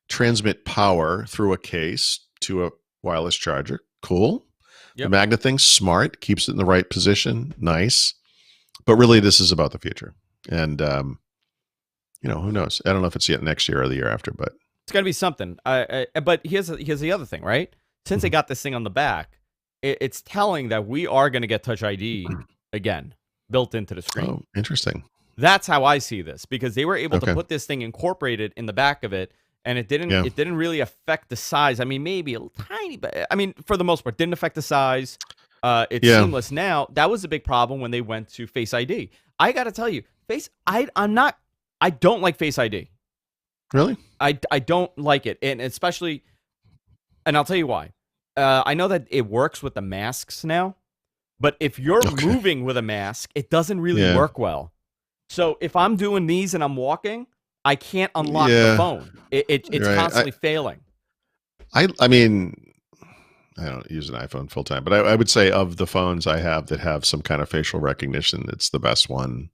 transmit power through a case to a wireless charger, cool. The Yep. magnet thing, smart, keeps it in the right position, nice. But really, this is about the future. And who knows? I don't know if it's yet next year or the year after, but It's going to be something. But here's the other thing, right? Since they Mhm. got this thing on the back, it's telling that we are going to get Touch ID again built into the screen. Oh, interesting. That's how I see this, because they were able to Okay. put this thing incorporated in the back of it, and it Yeah. didn't really affect the size. I mean, maybe a tiny bit. I mean, for the most part, didn't affect the size. It's Yeah. seamless now. That was a big problem when they went to Face ID. I got to tell you, I don't like Face ID. Really? I don't like it, and especially, and I'll tell you why. I know that it works with the masks now, but if you're Okay. moving with a mask, it doesn't really Yeah. work well. So if I'm doing these and I'm walking, I can't unlock the Yeah. phone. It's Right. constantly failing. I mean, I don't use an iPhone full time, but I would say of the phones I have that have some kind of facial recognition, it's the best one.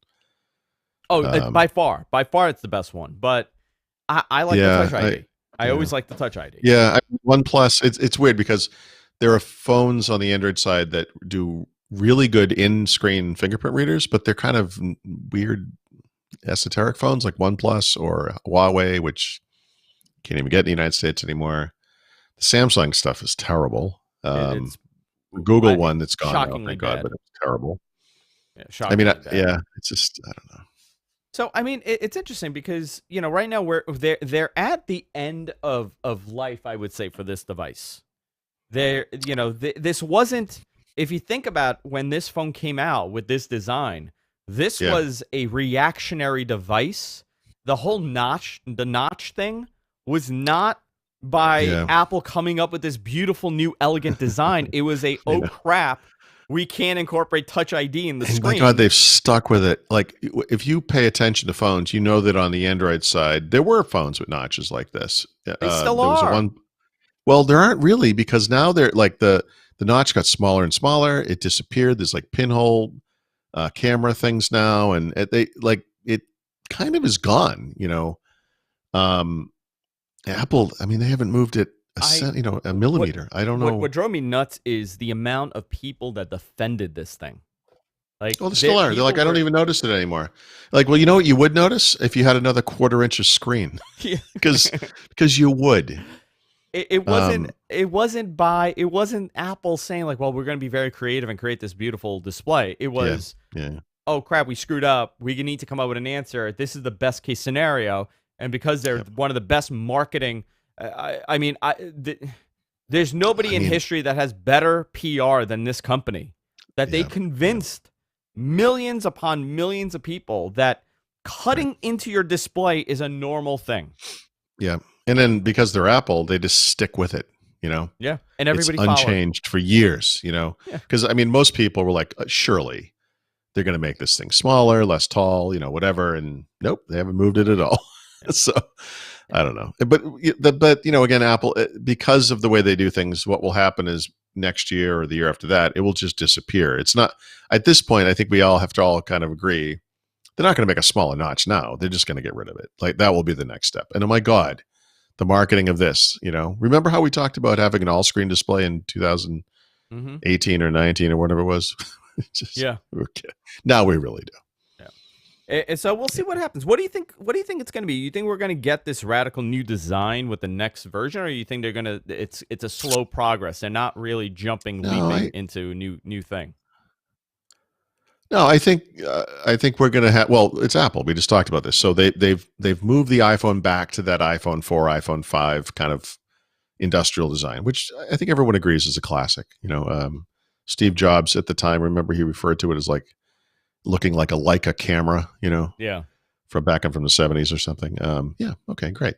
Oh, Um, by far, it's the best one. But I like the yeah. Touch ID. I Yeah. always like the Touch ID. Yeah. OnePlus, it's weird because there are phones on the Android side that do really good in-screen fingerprint readers, but they're kind of weird esoteric phones like OnePlus or Huawei, which can't even get in the United States anymore. The Samsung stuff is terrible. It's The Google I, one that's gone now, shockingly thank God, bad. but it's terrible. Yeah, I mean, shockingly bad. yeah, it's just I don't know. So I mean, it's interesting because right now they're at the end of life, I would say, for this device. This wasn't. If you think about when this phone came out with this design, this Yeah, was a reactionary device. The whole the notch thing was not by yeah. Apple coming up with this beautiful new elegant design. It was a I oh know. crap, we can't incorporate Touch ID in the And my God, screen. they've stuck with it. Like, if you pay attention to phones, you know that on the Android side, there were phones with notches like this. They still There was a are. one. Well, there aren't really because now they're like the notch got smaller and smaller. It disappeared. There's like pinhole camera things now, and it kind of is gone. Um, Apple. I mean, they haven't moved it I a what millimeter. I don't know. what drove me nuts is the amount of people that defended this thing. Like Well, they still are. They're like, people I don't were even notice it anymore. Like, well, you know what you would notice if you had another quarter-inch of screen, Yeah. because you would. It Um, it wasn't Apple saying like, well, we're going to be very creative and create this beautiful display. It yeah, was, yeah, oh crap, we screwed up. We need to come up with an answer. This is the best case scenario, and because they're yep. one of the best marketing, there's nobody I in mean, history that has better PR than this company. that they Yeah. Yeah. convinced millions upon millions of people that Right. cutting into your display is a normal thing. Yeah. And then because they're Apple, they just stick with it, you know. Yeah. And It's everybody followed. unchanged for years, you know. Yeah. Because I mean, most people were like, surely they're going to make this thing smaller, less tall, you know, whatever. And nope, they haven't moved it at all. Yeah. So Yeah. I don't know, but you know, again, Apple, because of the way they do things, what will happen is next year or the year after that, it will just disappear. It's not at this point. I think we all have to all kind of agree they're not going to make a smaller notch now. They're just going to get rid of it. Like that will be the next step. And oh my god, the marketing of this. You know, remember how we talked about having an all-screen display in 2018 or 19 or whatever it was? Just Yeah. okay. Now we really do. And so we'll see what happens. What do you think? What do you think it's going to be? You think we're going to get this radical new design with the next version, or you think they're going to? It's a slow progress. They're not really jumping, No, leaping into new thing. No, I think we're going to have. Well, it's Apple. We just talked about this. So they've moved the iPhone back to that iPhone 4, iPhone 5 kind of industrial design, which I think everyone agrees is a classic. You know, Steve Jobs at the time, remember he referred to it as like looking like a Leica camera. You know, Yeah. from back in from the 70s or something. Yeah. Okay. Great.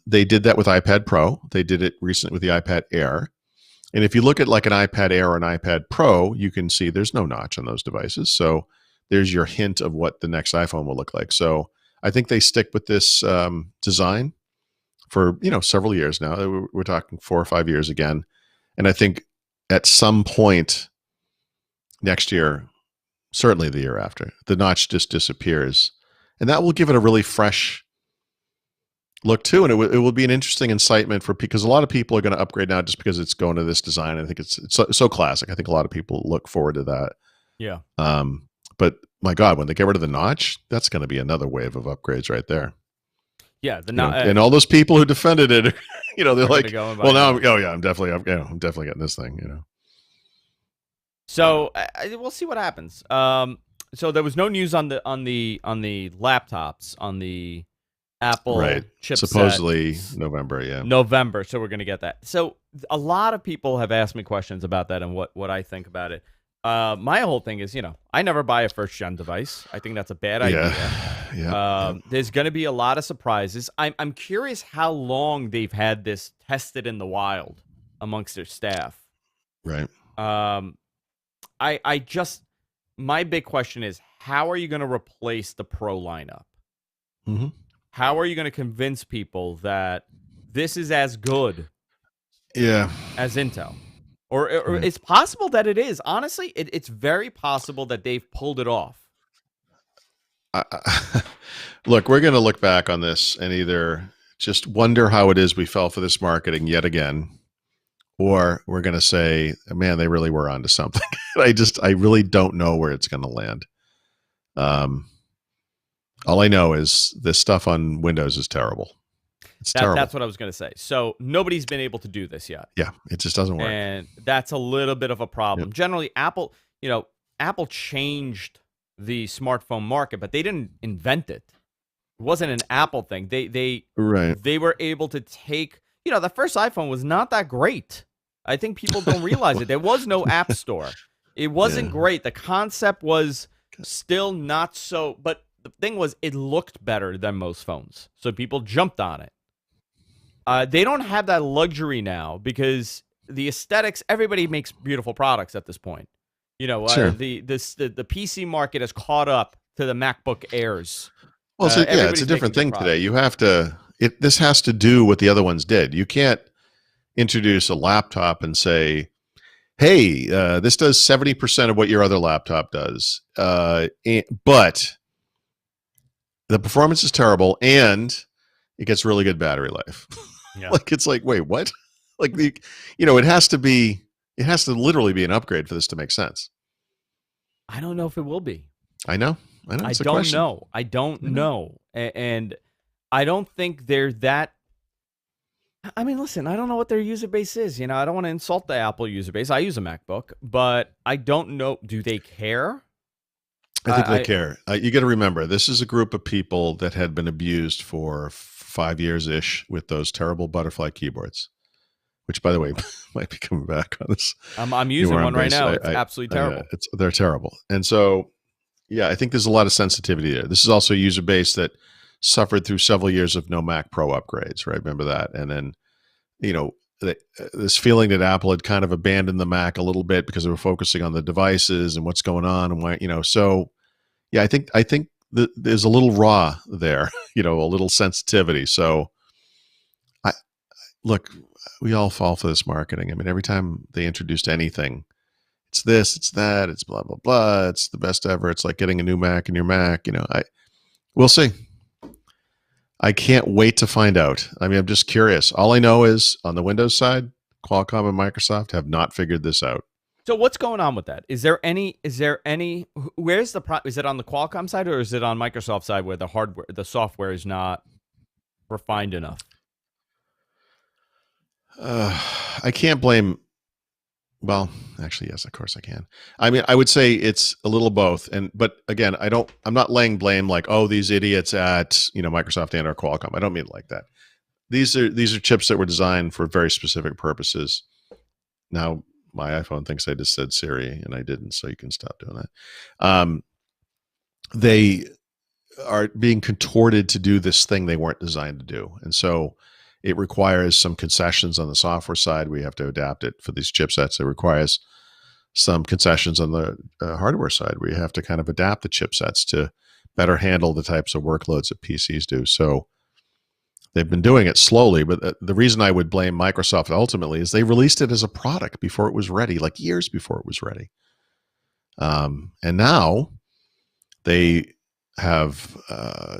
They did that with iPad Pro. They did it recently with the iPad Air. And if you look at like an iPad Air or an iPad Pro, you can see there's no notch on those devices. So there's your hint of what the next iPhone will look like. So I think they stick with this design for, you know, several years now. We're talking 4 or 5 years again. And I think at some point next year, certainly the year after, the notch just disappears. And that will give it a really fresh look too, and it will be an interesting incitement for because a lot of people are going to upgrade now just because it's going to this design. I think it's so classic. I think a lot of people look forward to that. Yeah. But my God, when they get rid of the notch, that's going to be another wave of upgrades right there. Yeah. The You know, and all those people who defended it, you know, they're like, go and buy well, now, notch. oh yeah, I'm definitely getting this thing. You know. So we'll see what happens. So there was no news on the laptops on the Apple Right. chipset. Supposedly November. Yeah. November, so we're gonna get that. So a lot of people have asked me questions about that and what I think about it. My whole thing is, you know, I never buy a first gen device. I think that's a bad idea. Yeah. There's gonna be a lot of surprises. I'm curious how long they've had this tested in the wild amongst their staff. Right. I just my big question is how are you gonna replace the Pro lineup? Mm-hmm. How are you going to convince people that this is as good Yeah. as Intel? Or Right. it's possible that it is. Honestly, it's very possible that they've pulled it off. Look, we're going to look back on this and either just wonder how it is we fell for this marketing yet again, or we're going to say, man, they really were onto something. I really don't know where it's going to land. All I know is this stuff on Windows is terrible. It's terrible. That's what I was going to say. So nobody's been able to do this yet. Yeah, it just doesn't work. And that's a little bit of a problem. Yep. Generally, Apple changed the smartphone market, but they didn't invent it. It wasn't an Apple thing. They were able to take, the first iPhone was not that great. I think people don't realize it. There was no app store. It wasn't great. The concept was still not so, but the thing was it looked better than most phones. So people jumped on it. They don't have that luxury now because the aesthetics, everybody makes beautiful products at this point. Sure. The PC market has caught up to the MacBook Airs. Well, it's a different thing today. You have to, this has to do what the other ones did. You can't introduce a laptop and say, hey, this does 70% of what your other laptop does. But the performance is terrible and it gets really good battery life. Yeah. It's like, wait, what? It has to literally be an upgrade for this to make sense. I don't know if it will be. I know. I don't know. And I don't think they're that. I mean, listen, I don't know what their user base is. I don't want to insult the Apple user base. I use a MacBook, but I don't know. Do they care? I think they care. You got to remember, this is a group of people that had been abused for 5 years-ish with those terrible butterfly keyboards, which by the way might be coming back on this I'm new using where I'm one right based. now. It's absolutely terrible. They're terrible, and so yeah, I think there's a lot of sensitivity there. This is also a user base that suffered through several years of no Mac Pro upgrades, right? Remember that, and then you know this feeling that Apple had kind of abandoned the Mac a little bit because they were focusing on the devices and what's going on and why, so yeah, I think there's a little raw there, a little sensitivity. So I look, we all fall for this marketing. I mean, every time they introduced anything, it's this, it's that, it's blah blah blah, it's the best ever. It's like getting a new Mac in your Mac. We'll see. I can't wait to find out. I mean, I'm just curious. All I know is on the Windows side, Qualcomm and Microsoft have not figured this out. So what's going on with that? Is there any? Where's the Is it on the Qualcomm side or is it on Microsoft side where the software is not refined enough? I can't blame. Well, actually, yes, of course I can. I mean, I would say it's a little both. But again, I'm not laying blame like, oh, these idiots at Microsoft and or Qualcomm. I don't mean it like that. These are chips that were designed for very specific purposes. Now, my iPhone thinks I just said Siri, and I didn't, so you can stop doing that. They are being contorted to do this thing they weren't designed to do, and so it requires some concessions on the software side. We have to adapt it for these chipsets. It requires some concessions on the hardware side. We have to kind of adapt the chipsets to better handle the types of workloads that PCs do. So they've been doing it slowly, but the reason I would blame Microsoft ultimately is they released it as a product before it was ready, like years before it was ready. And now they have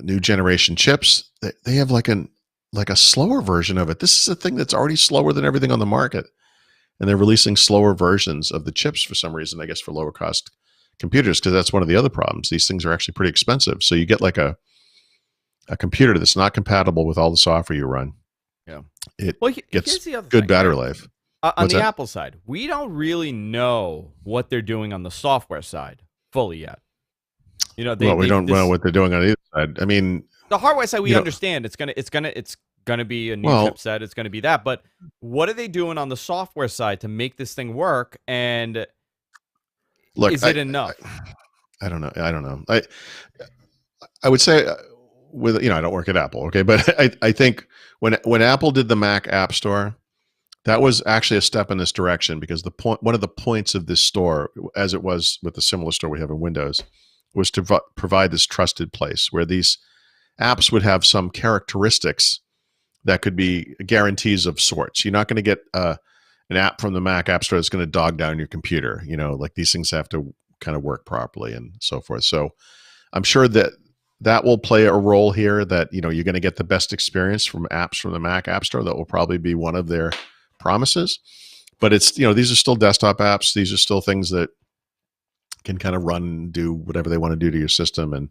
new generation chips. They have like a slower version of it. This is a thing that's already slower than everything on the market. And they're releasing slower versions of the chips for some reason, I guess for lower cost computers, because that's one of the other problems. These things are actually pretty expensive. So you get like a computer that's not compatible with all the software you run. Yeah. It Well, gets here's the other good thing, battery right? life. On What's the that? Apple side, we don't really know what they're doing on the software side fully yet. Well, we don't know this what they're doing on either side. I mean, the hardware side we you know, understand it's gonna be a new well, chipset. It's gonna be that, but what are they doing on the software side to make this thing work? And look, is it enough? I don't know. I don't know. I would say with I don't work at Apple, okay, but I think when Apple did the Mac App Store, that was actually a step in this direction because one of the points of this store, as it was with the similar store we have in Windows, was to provide this trusted place where these apps would have some characteristics that could be guarantees of sorts. You're not going to get an app from the Mac App Store that's going to dog down your computer. Like these things have to kind of work properly and so forth. So I'm sure that will play a role here. That you're going to get the best experience from apps from the Mac App Store. That will probably be one of their promises. But it's these are still desktop apps. These are still things that can kind of run and do whatever they want to do to your system, and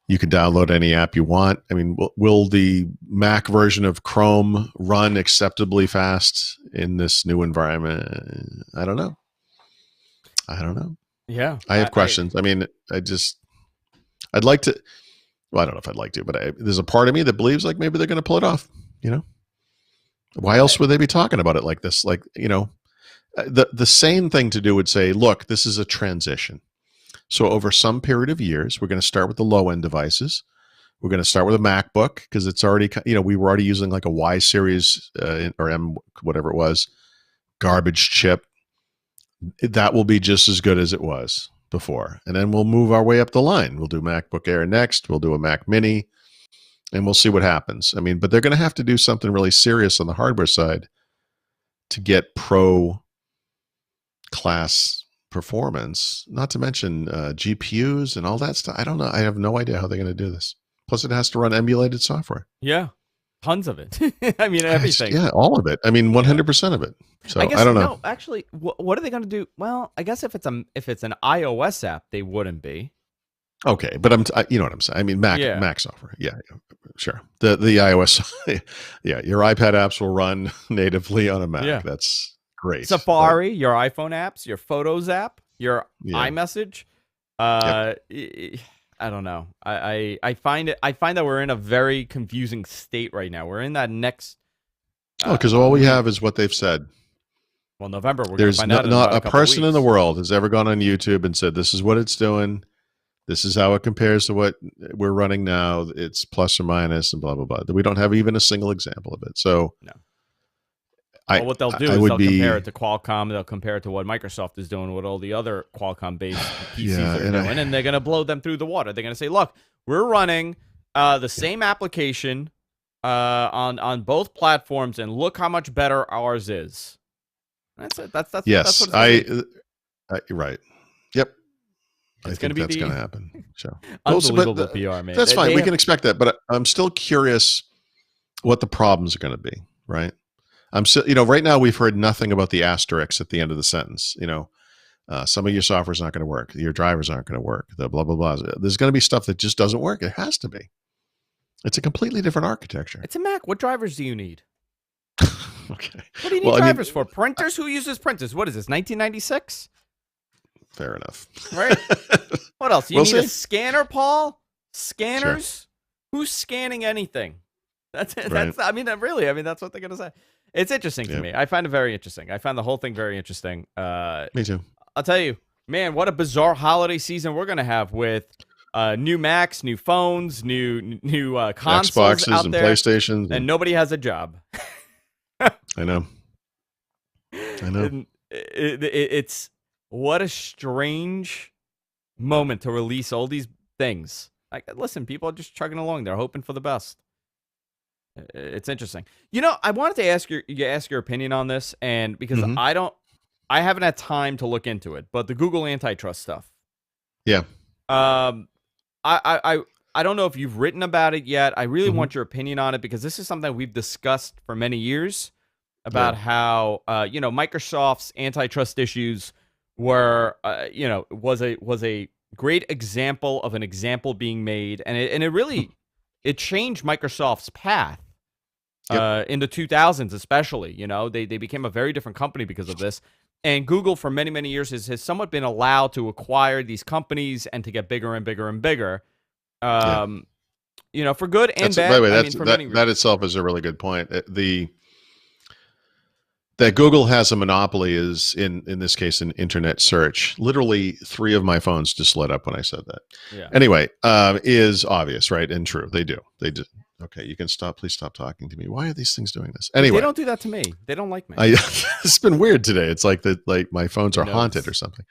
you can download any app you want. I mean, will the Mac version of Chrome run acceptably fast in this new environment? I don't know. I don't know. Yeah, I have questions. I mean, I'd like to. Well, I don't know if I'd like to, but there's a part of me that believes like maybe they're going to pull it off. Why else would they be talking about it like this? Like, the sane thing to do would say, look, this is a transition. So over some period of years, we're going to start with the low end devices. We're going to start with a MacBook because it's already, we were already using like a Y series or M, whatever it was, garbage chip. That will be just as good as it was before. And then we'll move our way up the line. We'll do MacBook Air next. We'll do a Mac Mini and we'll see what happens. I mean, but they're going to have to do something really serious on the hardware side to get pro class performance, not to mention GPUs and all that stuff. I don't know. I have no idea how they're going to do this. Plus, it has to run emulated software. yeah, tons of it. I mean, everything. Yeah, all of it. I mean, 100% of it. So I guess I don't know. no. Actually, what are they going to do? Well, I guess if it's an iOS app, they wouldn't be. Okay, but you know what I'm saying. I mean, Yeah. Mac software. Yeah, sure. The iOS, yeah, your iPad apps will run natively on a Mac. Yeah. That's great. Safari, your iPhone apps, your Photos app, your Yeah. iMessage. Yep. I don't know. I find that we're in a very confusing state right now. We're in that next. Oh, because all we have is what they've said. Well, November, we're going to There's find out in not about a a couple person in the weeks. world has ever gone on YouTube and said, this is what it's doing. This is how it compares to what we're running now. It's plus or minus and blah, blah, blah. We don't have even a single example of it. So No. I, Well, what they'll do I is would they'll compare be, it to Qualcomm. They'll compare it to what Microsoft is doing, what all the other Qualcomm-based PCs yeah, are doing, and they're going to blow them through the water. They're going to say, look, we're running the same application on both platforms, and look how much better ours is. That's it. That's what yes, it's going to be. right. Yep. I It's going to think be that's the going to happen. So, unbelievable PR, man. that's fine. They We have, can expect that, but I'm still curious what the problems are going to be, right? I'm still, right now we've heard nothing about the asterisks at the end of the sentence. Some of your software is not going to work. Your drivers aren't going to work. The blah, blah, blah. There's going to be stuff that just doesn't work. It has to be. It's a completely different architecture. it's a Mac. What drivers do you need? Okay. What do you need drivers for? Printers? Who uses printers? What is this, 1996? Fair enough. Right? What else? You We'll need see. a scanner, Paul? Scanners? Sure. Who's scanning anything? That's it. Right. I mean, really, that's what they're going to say. It's interesting to me. I find it very interesting. I find the whole thing very interesting. Me too. I'll tell you, man, what a bizarre holiday season we're going to have with new Macs, new phones, new consoles Xboxes out and there, PlayStations. and nobody has a job. I know. And it's what a strange moment to release all these things. Like, listen, people are just chugging along. They're hoping for the best. It's interesting. I wanted to ask your opinion on this, and because I haven't had time to look into it, but the Google antitrust stuff. Yeah. I don't know if you've written about it yet. I really want your opinion on it because this is something we've discussed for many years about how Microsoft's antitrust issues were was a great example of an example being made, and it really it changed Microsoft's path in the 2000s, especially. They became a very different company because of this. And Google, for many, many years, has somewhat been allowed to acquire these companies and to get bigger and bigger and bigger. For good and bad. By the way, that itself is a really good point. That Google has a monopoly is in this case in internet search. Literally 3 of my phones just lit up when I said that. Yeah. Anyway, is obvious, right? And true. They do. Okay, you can stop. Please stop talking to me. Why are these things doing this? Anyway, they don't do that to me. They don't like me. It's been weird today. It's like my phones are haunted or something.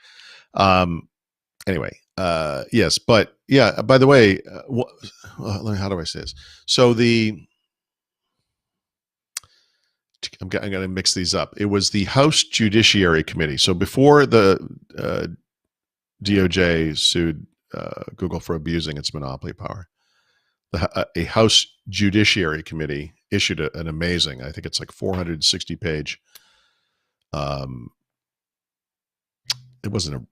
Anyway, yes, but yeah. By the way, how do I say this? So I'm going to mix these up. It was the House Judiciary Committee. So before the DOJ sued Google for abusing its monopoly power, a House Judiciary Committee issued an amazing, I think it's like 460-page. It wasn't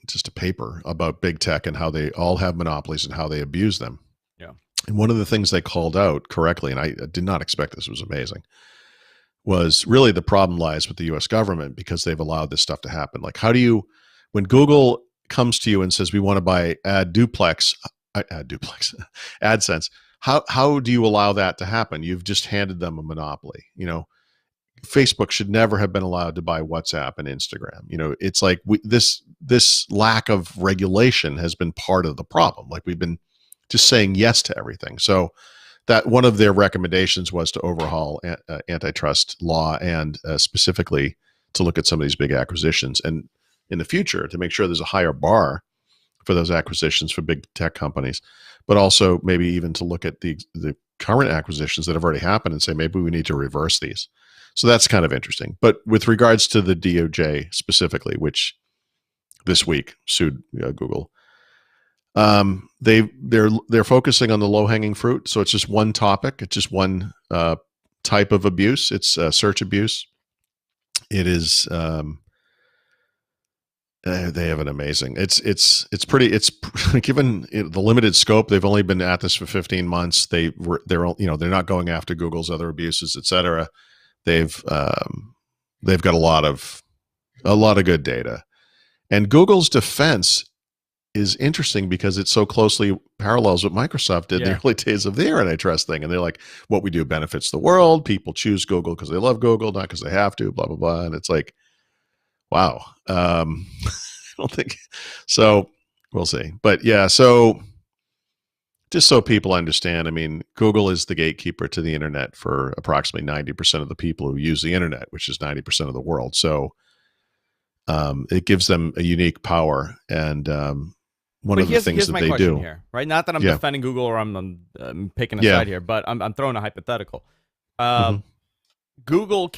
just a paper about big tech and how they all have monopolies and how they abuse them. Yeah. And one of the things they called out correctly, and I did not expect this, was amazing, was really the problem lies with the U.S. government because they've allowed this stuff to happen. Like, when Google comes to you and says, we want to buy AdDuplex, AdSense, how do you allow that to happen? You've just handed them a monopoly. Facebook should never have been allowed to buy WhatsApp and Instagram. It's like this lack of regulation has been part of the problem. Like, we've been just saying yes to everything. So that one of their recommendations was to overhaul antitrust law and specifically to look at some of these big acquisitions, and in the future to make sure there's a higher bar for those acquisitions for big tech companies, but also maybe even to look at the current acquisitions that have already happened and say, maybe we need to reverse these. So that's kind of interesting. But with regards to the DOJ specifically, which this week sued Google, they're focusing on the low-hanging fruit. So it's just one topic. It's just one type of abuse. It's search abuse. It is. They have an amazing. It's given the limited scope. They've only been at this for 15 months. They're not going after Google's other abuses, et cetera. They've got a lot of good data, and Google's defense is interesting because it so closely parallels what Microsoft did in Yeah. the early days of their antitrust thing. And they're like, what we do benefits the world. People choose Google because they love Google, not because they have to, blah, blah, blah. And it's like, wow. I don't think so. We'll see. But yeah, so just so people understand, I mean, Google is the gatekeeper to the internet for approximately 90% of the people who use the internet, which is 90% of the world. So it gives them a unique power. And one But of the things here's that my they question do. here, right? Not that I'm Yeah. defending Google or I'm picking a Yeah. side here, but I'm throwing a hypothetical. Uh, Hmm. Google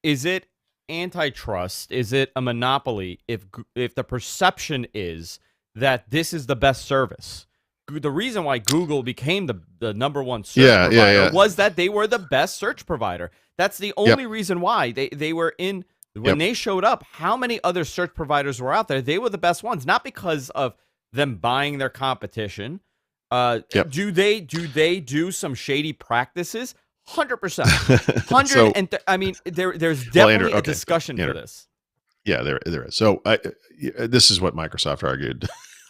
is it antitrust? Is it a monopoly if the perception is that this is the best service? The reason why Google became the number one search Yeah. Yeah. provider Yeah. was that they were the best search provider. That's the Yep. only reason why they were in when Yep. they showed up. How many other search providers were out there? They were the best ones, not because of them buying their competition. Yep. Do they do some shady practices? 100%. So, I mean, there's well, Andrew, definitely a okay, discussion for Andrew, this. yeah, there is. So, this is what Microsoft argued,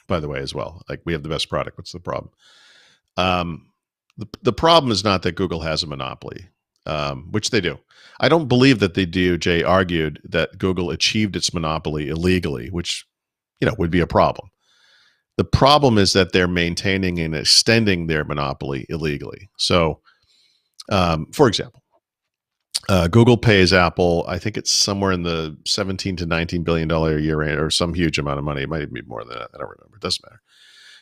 by the way, as well. Like, we have the best product. What's the problem? Um, the problem is not that Google has a monopoly, which they do. I don't believe that the DOJ argued that Google achieved its monopoly illegally, which would be a problem. The problem is that they're maintaining and extending their monopoly illegally. So, for example, Google pays Apple, I think it's somewhere in the 17 to $19 billion a year range, or some huge amount of money. It might even be more than that. I don't remember. It doesn't matter.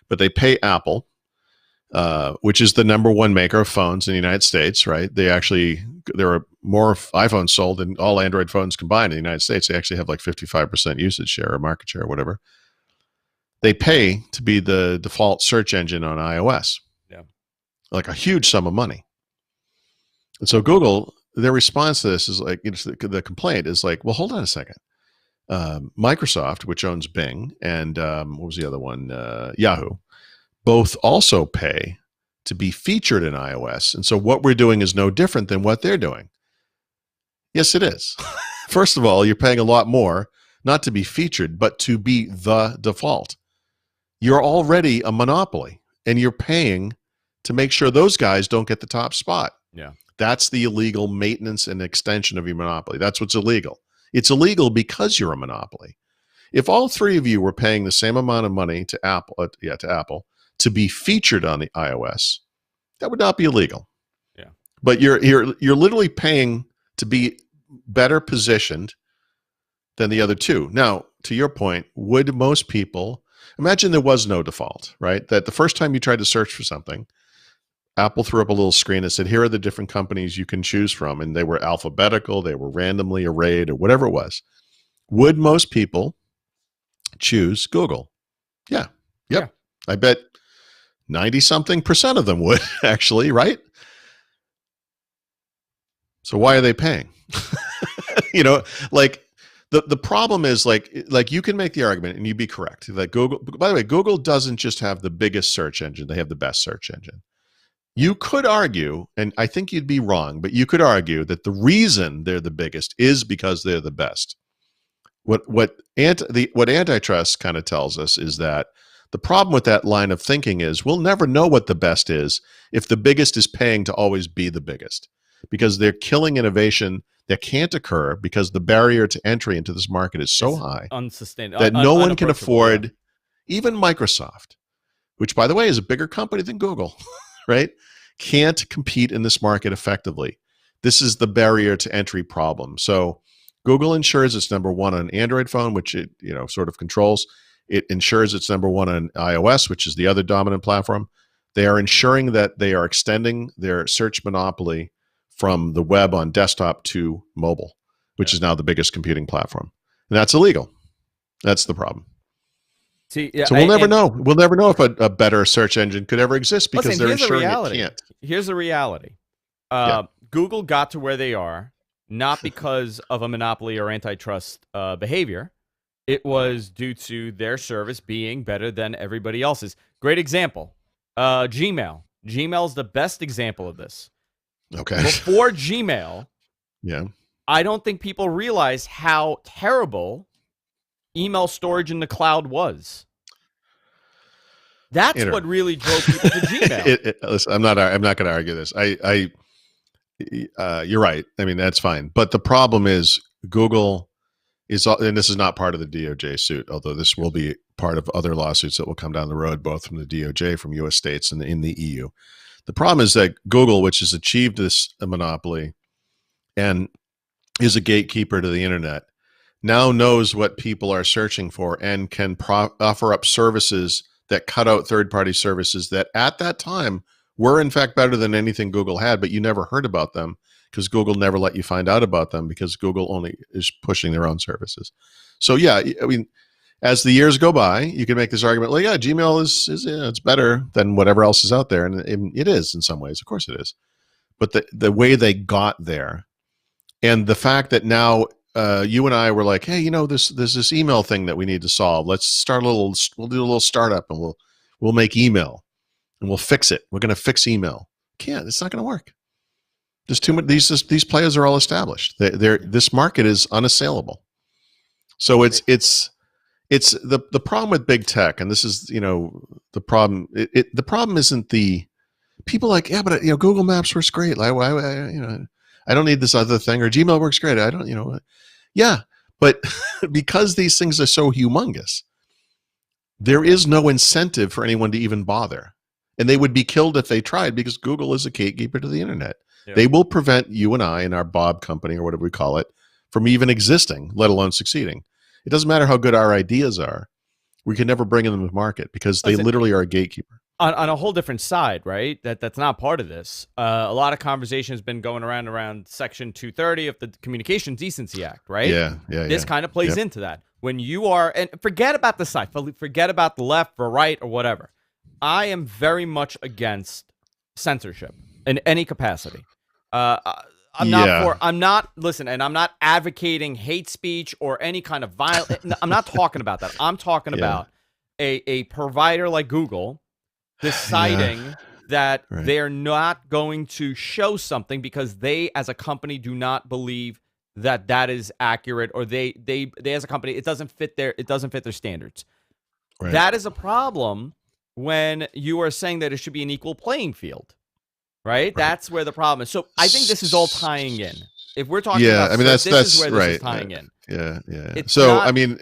But they pay Apple, which is the number one maker of phones in the United States, right? There are more iPhones sold than all Android phones combined in the United States. They actually have like 55% usage share or market share or whatever. They pay to be the default search engine on iOS, Yeah. like a huge sum of money. And so Google, their response to this is like, the complaint is like, well, hold on a second. Microsoft, which owns Bing, and what was the other one? Yahoo, both also pay to be featured in iOS. And so what we're doing is no different than what they're doing. Yes, it is. First of all, you're paying a lot more, not to be featured, but to be the default. You're already a monopoly, and you're paying to make sure those guys don't get the top spot. Yeah. That's the illegal maintenance and extension of your monopoly. That's what's illegal. It's illegal because you're a monopoly. If all three of you were paying the same amount of money to Apple to be featured on the iOS, that would not be illegal. Yeah. But you're literally paying to be better positioned than the other two. Now, to your point, would most people imagine there was no default, right? That the first time you tried to search for something, Apple threw up a little screen that said, here are the different companies you can choose from. And they were alphabetical, they were randomly arrayed, or whatever it was. Would most people choose Google? Yeah. Yep. Yeah. I bet 90 something percent of them would actually, right? So why are they paying? you know, like the problem is like you can make the argument and you'd be correct that Google, by the way, Google doesn't just have the biggest search engine, they have the best search engine. You could argue, and I think you'd be wrong, but you could argue that the reason they're the biggest is because they're the best. What antitrust kind of tells us is that the problem with that line of thinking is we'll never know what the best is if the biggest is paying to always be the biggest, because they're killing innovation that can't occur because the barrier to entry into this market is so It's high unsustainable, that no one can unapproachable. Yeah. afford, even Microsoft, which by the way is a bigger company than Google, right? Can't compete in this market effectively. This is the barrier to entry problem. So Google ensures it's number one on Android phone, which it sort of controls. It ensures it's number one on iOS, which is the other dominant platform. They are ensuring that they are extending their search monopoly from the web on desktop to mobile, which is now the biggest computing platform. And that's illegal. That's the problem. See, yeah, So we'll never know. We'll never know if a better search engine could ever exist because listen, they're here's the ensuring it reality. can't. Here's the reality. Yeah. Google got to where they are not because of a monopoly or antitrust behavior. It was due to their service being better than everybody else's. Great example. Gmail. Gmail's the best example of this. Okay. Before Gmail, Yeah. I don't think people realized how terrible email storage in the cloud was. That's Inter- what really drove people to Gmail. listen, I'm not. I'm not going to argue this. You're right. I mean, that's fine. But the problem is Google is, and this is not part of the DOJ suit, although this will be part of other lawsuits that will come down the road, both from the DOJ, from U.S. states, and in the EU. The problem is that Google, which has achieved this monopoly and is a gatekeeper to the internet, now knows what people are searching for and can offer up services that cut out third-party services that at that time were in fact better than anything Google had, but you never heard about them because Google never let you find out about them because Google only is pushing their own services. So yeah, I mean, as the years go by, you can make this argument like, yeah, Gmail is it's better than whatever else is out there, and it is in some ways. Of course, it is. But the way they got there, and the fact that now you and I were like, hey, there's this email thing that we need to solve. Let's start we'll do a little startup, and we'll make email, and we'll fix it. We're going to fix email. Can't. It's not going to work. There's too much. These players are all established. This market is unassailable. So it's the problem with big tech, and this is the problem. The problem isn't the people like, yeah, but Google Maps works great. Like, why I don't need this other thing, or Gmail works great. I don't yeah, but because these things are so humongous, there is no incentive for anyone to even bother, and they would be killed if they tried because Google is a gatekeeper to the internet. Yeah. They will prevent you and I and our Bob company or whatever we call it from even existing, let alone succeeding. It doesn't matter how good our ideas are. We can never bring them to market because they literally are a gatekeeper. On a whole different side, right? That's not part of this. A lot of conversation has been going around Section 230 of the Communications Decency Act, right? Yeah. This kind of plays into that. When you are, and forget about the side, forget about the left or right or whatever. I am very much against censorship in any capacity. I'm not advocating hate speech or any kind of violence. I'm not talking about that. I'm talking about a provider like Google deciding that they're not going to show something because they, as a company, do not believe that is accurate, or they as a company, it doesn't fit their standards. Right. That is a problem when you are saying that it should be an equal playing field. Right? That's where the problem is. So I think this is all tying in. If we're talking about, this is where this is tying in. Yeah. So I mean,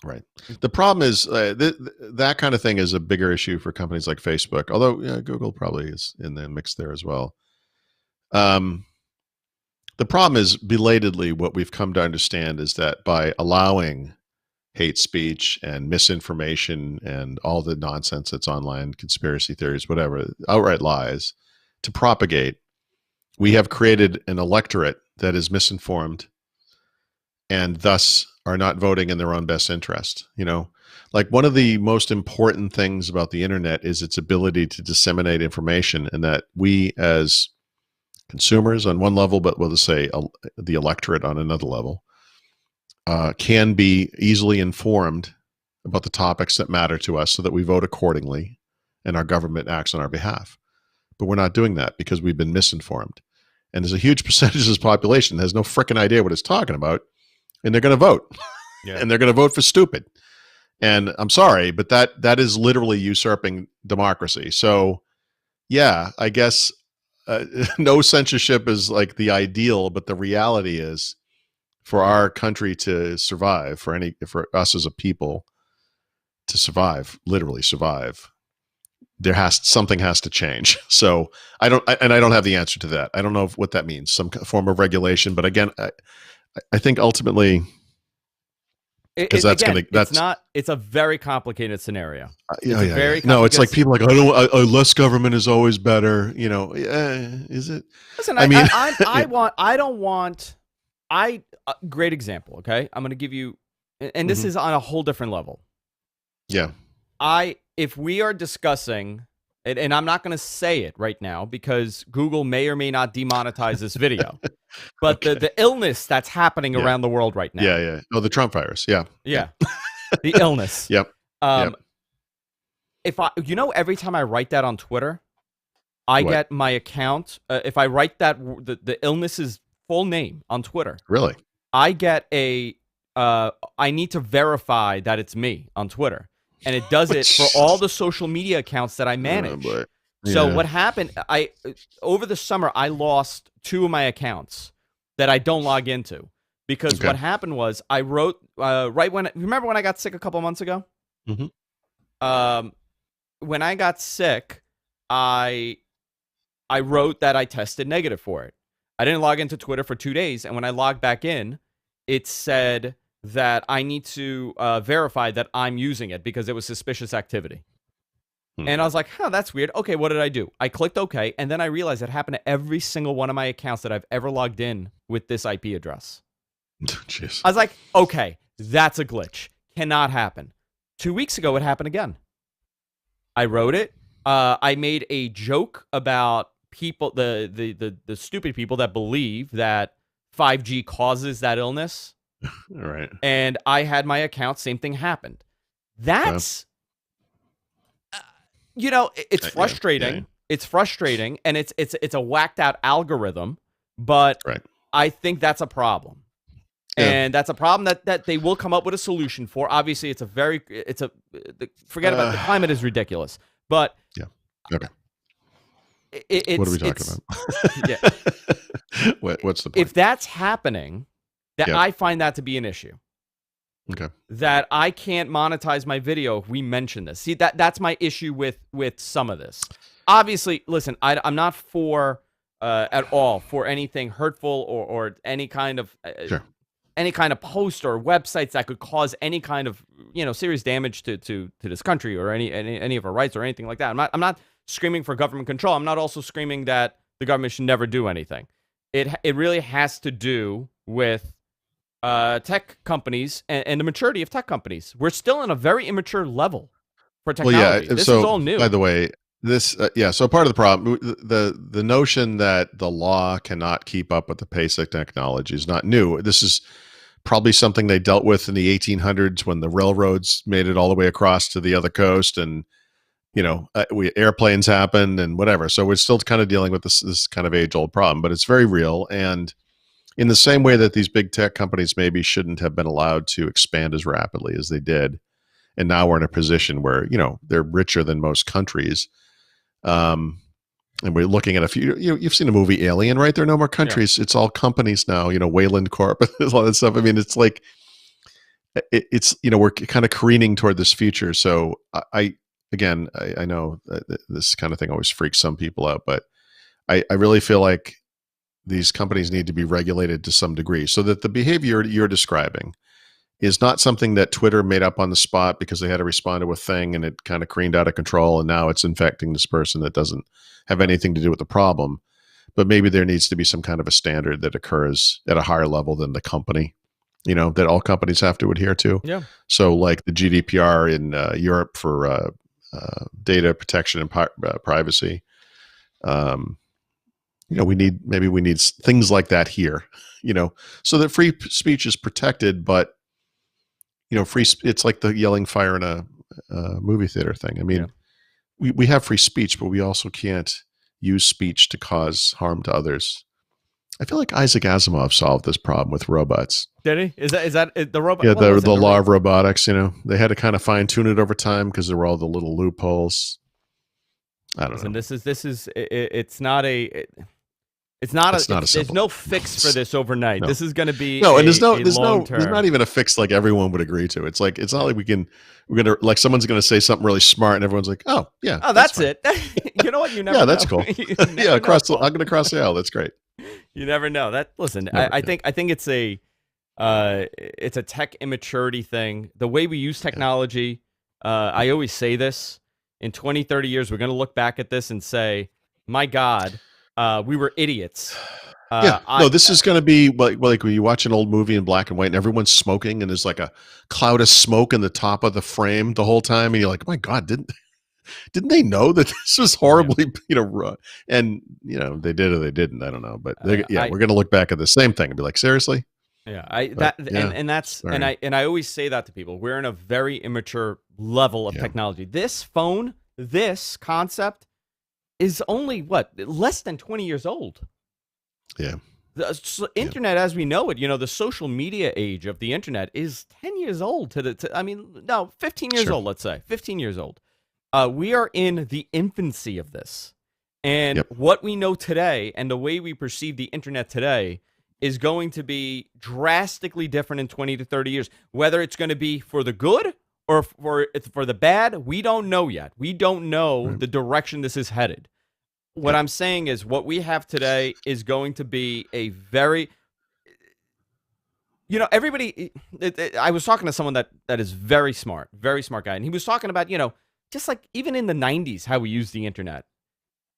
right. The problem is that kind of thing is a bigger issue for companies like Facebook. Although Google probably is in the mix there as well. The problem is, belatedly, what we've come to understand is that by allowing hate speech and misinformation and all the nonsense that's online, conspiracy theories, whatever, outright lies, to propagate, we have created an electorate that is misinformed and thus are not voting in their own best interest. Like, one of the most important things about the internet is its ability to disseminate information, and that we as consumers on one level, but we'll just say the electorate on another level, can be easily informed about the topics that matter to us so that we vote accordingly and our government acts on our behalf. But we're not doing that because we've been misinformed. And there's a huge percentage of this population that has no freaking idea what it's talking about, and they're going to vote. And they're going to vote for stupid. And I'm sorry, but that is literally usurping democracy. So yeah, I guess no censorship is like the ideal, but the reality is, for our country to survive, for us as a people to survive, literally survive, something has to change. So I don't have the answer to that. I don't know what that means, some form of regulation. But again, I think ultimately, because it's a very complicated scenario. No, it's like people are like, less government is always better. Is it? Listen, great example. Okay. I'm going to give you, and this is on a whole different level. Yeah. If we are discussing, and I'm not going to say it right now because Google may or may not demonetize this video, but the illness that's happening around the world right now. Yeah. Oh, the Trump virus. Yeah. The illness. Yep. If every time I write that on Twitter, I get my account. If I write that the illness's full name on Twitter, really, I get I need to verify that it's me on Twitter. and it does it for all the social media accounts that I manage. But So yeah. what happened, over the summer, I lost 2 of my accounts that I don't log into because Okay. what happened was I wrote, remember when I got sick a couple months ago? Hmm. Um, when I got sick, I I wrote that I tested negative for it. I didn't log into Twitter for 2 days, and when I logged back in, it said that I need to verify that I'm using it because it was suspicious activity. Hmm. And I was like, huh, that's weird. Okay, what did I do? I clicked OK, and then I realized it happened to every single one of my accounts that I've ever logged in with this IP address. Jeez. I was like, okay, that's a glitch. Cannot happen. 2 weeks ago, it happened again. I wrote it. I made a joke about people, the stupid people that believe that 5G causes that illness, All right. and I had my account. Same thing happened. Okay. That's it's Yeah. Yeah. frustrating. It's frustrating, and it's a whacked out algorithm, but Right. I think that's a problem. Yeah. And that's a problem that they will come up with a solution for. Obviously, forget about the Uh, climate is ridiculous, but yeah. Okay. What are we talking it's yeah. about? What's the point? If that's happening, that Yeah. I find that to be an issue. Okay. That I can't monetize my video if we mention this. See, that's my issue with some of this. Obviously, listen, I'm not for at all for anything hurtful or any kind of Sure. post or websites that could cause any kind of serious damage to this country or any of our rights or anything like that. I'm not screaming for government control. I'm not also screaming that the government should never do anything. It really has to do with tech companies and the maturity of tech companies. We're still in a very immature level for Well, yeah. technology. This is So, all new. by the way, this, yeah. So, part of the problem, the notion that the law cannot keep up with the pace of technology is not new. This is probably something they dealt with in the 1800s when the railroads made it all the way across to the other coast, and airplanes happened and whatever. So, we're still kind of dealing with this kind of age old problem, but it's very real. And in the same way that these big tech companies maybe shouldn't have been allowed to expand as rapidly as they did, and now we're in a position where they're richer than most countries. And we're looking at a few. You've seen the movie Alien, right? There are no more Yeah. countries; it's all companies now. Wayland Corp, all that stuff. I mean, it's like it's we're kind of careening toward this future. So I know that this kind of thing always freaks some people out, but I really feel like these companies need to be regulated to some degree so that the behavior you're describing is not something that Twitter made up on the spot because they had to respond to a thing and it kind of careened out of control and now it's infecting this person that doesn't have anything to do with the problem. But maybe there needs to be some kind of a standard that occurs at a higher level than the company, that all companies have to adhere to. Yeah. So, like the GDPR in Europe for data protection and privacy. We need things like that here, so that free speech is protected, but it's like the yelling fire in a movie theater thing. I mean, we have free speech, but we also can't use speech to cause harm to others. I feel like Isaac Asimov solved this problem with robots. Did he? Is that the robot? Yeah, Well, the law of robotics. They had to kind of fine tune it over time because there were all the little loopholes. I don't know. It's not a. There's no fix for this overnight. No. This is going to be and there's long-term. not even a fix like everyone would agree to. It's like it's not like we're gonna like someone's gonna say something really smart and everyone's like, oh yeah, Oh, that's it. You know what? You never. Yeah, that's know. cool. Yeah, I'm gonna cross the aisle. That's great. You never know. I think it's a tech immaturity thing. The way we use technology, I always say this, in 20, 30 years, we're going to look back at this and say, my God, we were idiots. This is going to be like when you watch an old movie in black and white and everyone's smoking and there's like a cloud of smoke in the top of the frame the whole time. And you're like, oh my God, didn't they know that this was horribly, and they did or they didn't. I don't know, but we're going to look back at the same thing and be like, seriously? Yeah, and I always say that to people. We're in a very immature level of technology. This phone, this concept is only less than 20 years old. Yeah. The Yeah, internet as we know it, the social media age of the internet is 10 years old I mean, no, 15 years sure. old, let's say. 15 years old. We are in the infancy of this. And Yep. what we know today and the way we perceive the internet today is going to be drastically different in 20 to 30 years. Whether it's going to be for the good or for the bad, we don't know yet. We don't know Right. the direction this is headed. What Yep. I'm saying is what we have today is going to be a very everybody. I was talking to someone that is very smart guy, and he was talking about just like even in the '90s how we used the internet,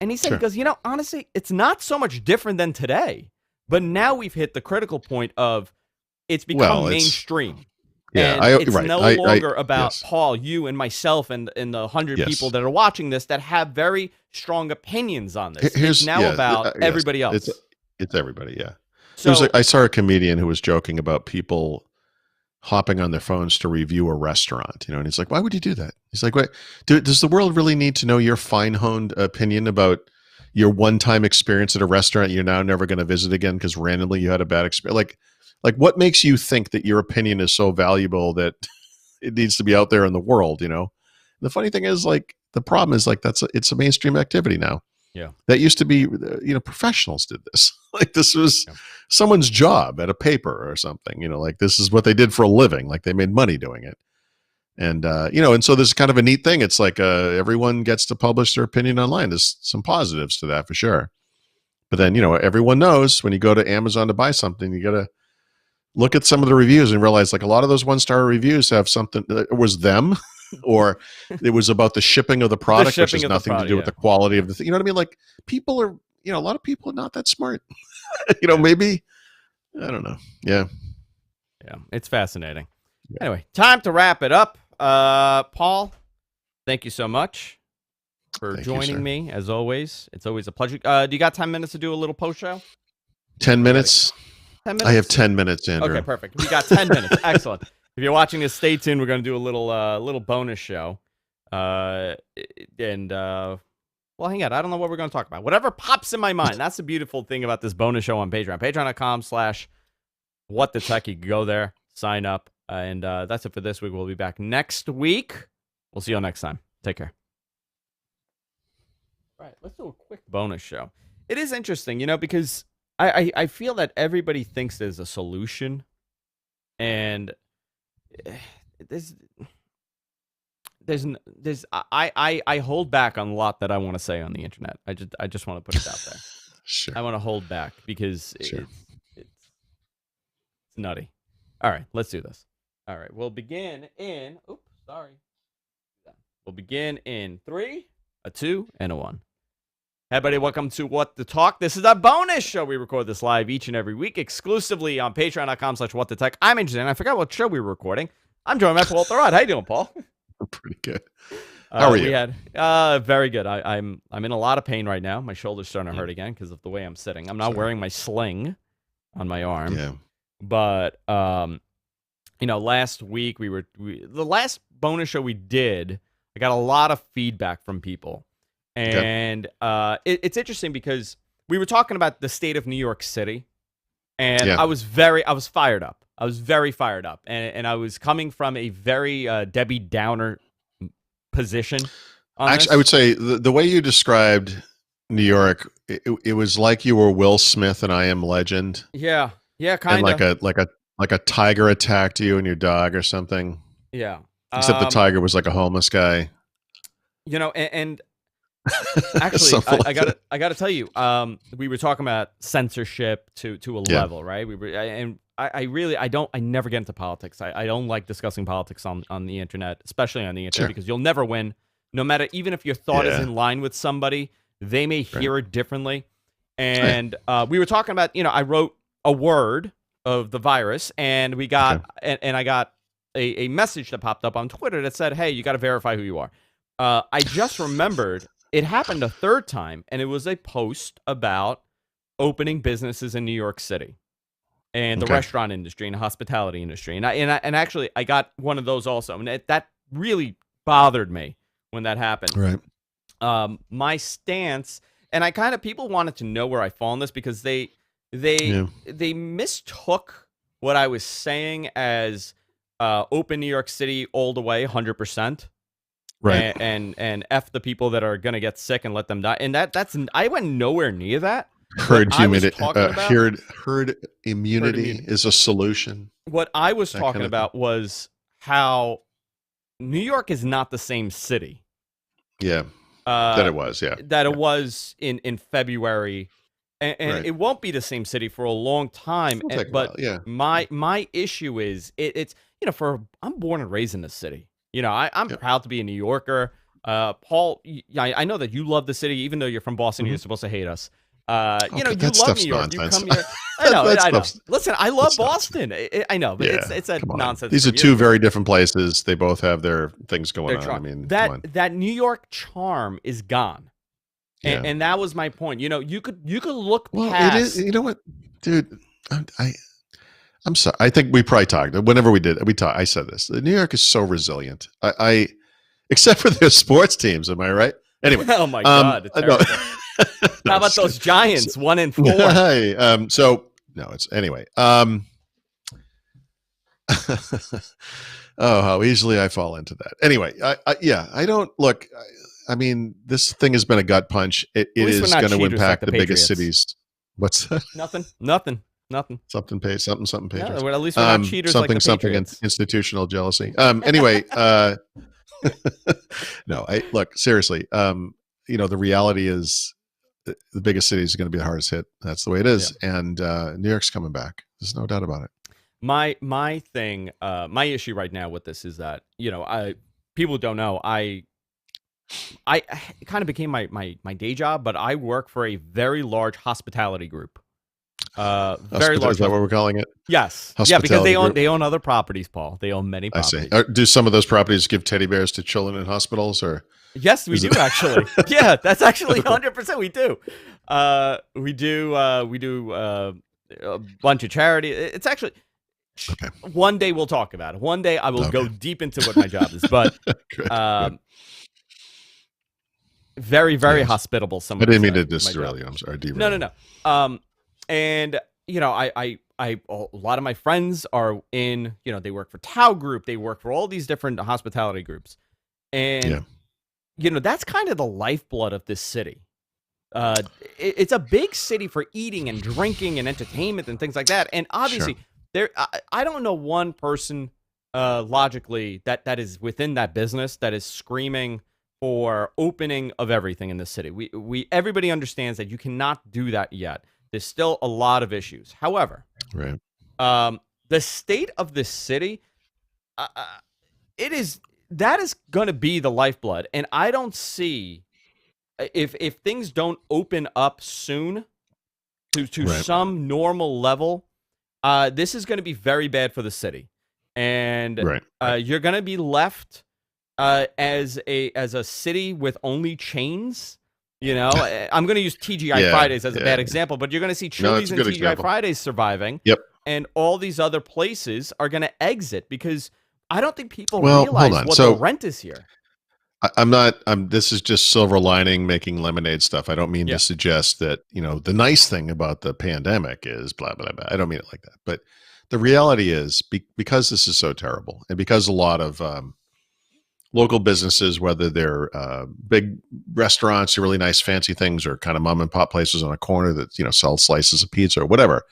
and he Sure. goes, honestly, it's not so much different than today, but now we've hit the critical point of it's Well, become it's mainstream. yeah. And I it's right. no I longer about yes. Paul, you, and myself, and the 100 people Yes. that are watching this that have very strong opinions on this. It's Here's now yeah. about Yes. everybody else. It's everybody. Yeah. There was So I saw a comedian who was joking about people hopping on their phones to review a restaurant, and he's like, "Why would you do that?" He's like, "What? Does the world really need to know your fine-honed opinion about your one-time experience at a restaurant you're now never going to visit again because randomly you had a bad experience? Like, what makes you think that your opinion is so valuable that it needs to be out there in the world? The funny thing is, like, the problem is, like, it's a mainstream activity now. yeah, That used to be, professionals did this. Like this was yeah, someone's job at a paper or something. Like this is what they did for a living. Like they made money doing it. And and so this is kind of a neat thing. It's like everyone gets to publish their opinion online. There's some positives to that for sure. But then everyone knows when you go to Amazon to buy something, you got to look at some of the reviews and realize like a lot of those 1-star reviews have something. It was them, or it was about the shipping of the the product, which shipping has of the nothing to product. do with Yeah, the quality of the thing. You know what I mean? Like people are, a lot of people are not that smart. yeah, Maybe I don't know. Yeah, yeah. It's fascinating. yeah. Anyway, time to wrap it up. Paul, thank you so much for Thank you, joining sir. me. As always, it's always a pleasure. Do you got 10 minutes to do a little post show? 10 I got to minutes. 10 I have minutes. 10 minutes, Okay, Andrew. perfect. We got 10 minutes. Excellent. If you're watching this, stay tuned. We're going to do a little bonus show. Uh, and well, hang on. I don't know what we're going to talk about. Whatever pops in my mind. That's the beautiful thing about this bonus show on Patreon. Patreon.com/whatthetech. You can go there, sign up, and that's it for this week. We'll be back next week. We'll see you all next time. Take care. All right, let's do a quick bonus show. It is interesting, because I feel that everybody thinks there's a solution, and eh, there's I hold back on a lot that I want to say on the internet. I just want to put it out there. Sure. I want to hold back because Sure. it's nutty. All right, let's do this. All right, we'll begin in. Oops, sorry. We'll begin in 3, a 2, and a 1. Hey, everybody, welcome to What the Talk. This is a bonus show. We record this live each and every week exclusively on patreon.com/whatthetech. I'm interested, and I forgot what show we were recording. I'm joined by Paul Thurrott. How you doing, Paul? Pretty good. How are We you? had very good. I'm in a lot of pain right now. My shoulder's starting to hurt again because of the way I'm sitting. I'm not Sorry. wearing my sling on my arm. Yeah. But last week the last bonus show we did, I got a lot of feedback from people. Okay. And it's interesting because we were talking about the state of New York City, and Yeah. I was fired up. I was very fired up, and I was coming from a very Debbie Downer position on Actually, this. I would say the way you described New York, it was like you were Will Smith and I Am Legend, Yeah, and kind of. like a tiger attacked you and your dog or something. Yeah. Except the tiger was like a homeless guy. And actually, Something I like got that. to I got to tell you, we were talking about censorship to a Yeah. level, right? I never get into politics. I don't like discussing politics on the internet, especially on the internet, Sure. because you'll never win. No matter, even if your thought is Yeah. in line with somebody, they may Right. hear it differently. Oh, yeah. And we were talking about, I wrote a word of the virus, and we got Okay. and I got a message that popped up on Twitter that said, "Hey, you got to verify who you are." I just remembered it happened a third time, and it was a post about opening businesses in New York City and the Okay. restaurant industry and the hospitality industry. And actually, I got one of those also, and that really bothered me when that happened. Right. My stance, and I kind of people wanted to know where I fall on this because they Yeah. they mistook what I was saying as open New York City all the way, 100%. Right. And F the people that are gonna get sick and let them die. And that's I went nowhere near that. What Herd I was humidity, talking about, herd herd immunity immunity. is a solution. What I was That talking kind of thing. about was how New York is not the same city Yeah. That uh, it was. Yeah. that it Yeah. was in February, and Right. it won't be the same city for a long time. It'll take a But while. Yeah. my issue is it's for I'm born and raised in this city. I'm Yep. proud to be a New Yorker. Paul, I know that you love the city, even though you're from Boston. Hmm. You're supposed to hate us. Okay. You That love New stuff's York. You nonsense. come here. I know. That I know. stuff's Listen, I love that's nonsense. Boston. I know, but Yeah. it's a Come on. nonsense These are from you. two very different places. They both have their things going Their on. I charm. mean, come That on. that New York charm is gone. And, Yeah. and that was my point. You could look Well, it is. past. You know what, dude? I I'm sorry. I think we probably talked whenever we did. We talked. I said this. New York is so resilient. I except for their sports teams. Am I right? Anyway, Oh my God, no, terrible. no, How I'm about just those kidding. Giants? 1-4. Hi. So no, it's anyway. Oh, how easily I fall into that. Anyway, yeah, I don't look. I mean, this thing has been a gut punch. At It least we're is not going to cheaters like impact the the biggest Patriots. cities. What's that? Nothing. Something pay something Yeah, Patriots. at least we're not cheaters like Something the something Patriots. institutional jealousy. Anyway, no, I look seriously. The reality is the biggest cities are going to be the hardest hit. That's the way it Yeah. is, and New York's coming back. There's no doubt about it. My thing, my issue right now with this is that I people don't know I it kind of became my day job, but I work for a very large hospitality group. Very Is large. that what we're calling it? Yes, yeah, because they Hospitality own group. they own other properties, Paul. They own many I see. properties. Do some of those properties give teddy bears to children in hospitals, or Yes, we is do it? actually. Yeah, that's actually Okay. 100% we do. We do a bunch of charity. It's actually Okay. one day we'll talk about it. One day I will Okay. go deep into what my job is, but Good. Good. um, very, very Yes. hospitable. Some I would didn't mean say to my derail job. you. I'm sorry. No, Derail no, you. no. And a lot of my friends are in. They work for Tao Group. They work for all these different hospitality groups, and Yeah. that's kind of the lifeblood of this city. It's a big city for eating and drinking and entertainment and things like that. And Sure. obviously, I don't know one person logically that is within that business that is screaming for opening of everything in this city. Everybody understands that you cannot do that yet. There's still a lot of issues. However, Right. the state of this city, uh, uh, it is that is going to be the lifeblood, and I don't see if things don't open up soon to Right. some normal level, this is going to be very bad for the city, and Right. Right. you're going to be left as a city with only chains. I'm going to use TGI Yeah. Fridays as a Yeah. bad example, but you're going to see No, it's Chili's a and good TGI example. Fridays surviving, Yep. and all these other places are going to exit because I don't think people Well, hold realize on. what the So rent is here. I'm not. This is just silver lining, making lemonade stuff. I don't mean to Yeah, suggest that the nice thing about the pandemic is blah blah blah. I don't mean it like that. But the reality is, because this is so terrible, and because a lot of local businesses, whether they're big restaurants or really nice fancy things, or kind of mom and pop places on a corner that sell slices of pizza or whatever,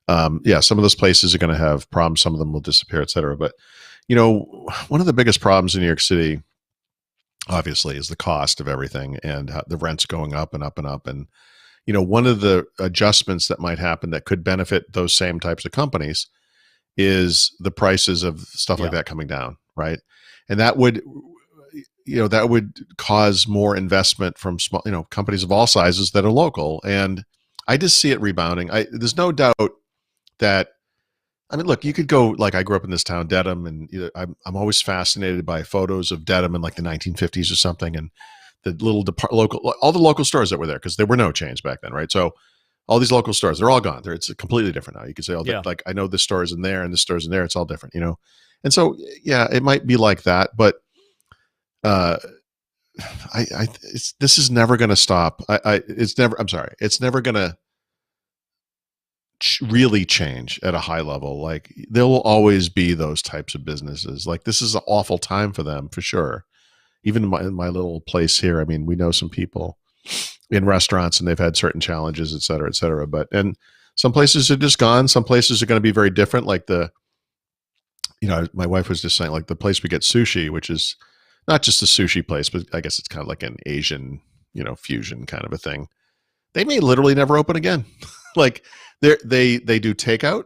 yeah, some of those places are going to have problems. Some of them will disappear, et cetera. But one of the biggest problems in New York City, obviously, is the cost of everything, and the rents going up and up and up. And one of the adjustments that might happen that could benefit those same types of companies is the prices of stuff like yeah. that coming down, right? And that would cause more investment from small companies of all sizes that are local. And I just see it rebounding. There's no doubt that, I mean, look, you could go, like, I grew up in this town, Dedham, and I'm always fascinated by photos of Dedham in like the 1950s or something, and the little all the local stores that were there, because there were no chains back then, right? So all these local stores, they're all gone. It's completely different now. You could say, oh, Yeah. like, I know this store is in there and this store is in there. It's all different, And so, yeah, it might be like that, but uh, this is never going to stop. It's never. I'm sorry. It's never going to really change at a high level. Like there will always be those types of businesses. Like this is an awful time for them for sure. Even in my little place here, I mean, we know some people in restaurants and they've had certain challenges, et cetera, et cetera. But and some places are just gone. Some places are going to be very different. Like my wife was just saying, like the place we get sushi, which is not just a sushi place, but I guess it's kind of like an Asian, fusion kind of a thing. They may literally never open again. Like they do takeout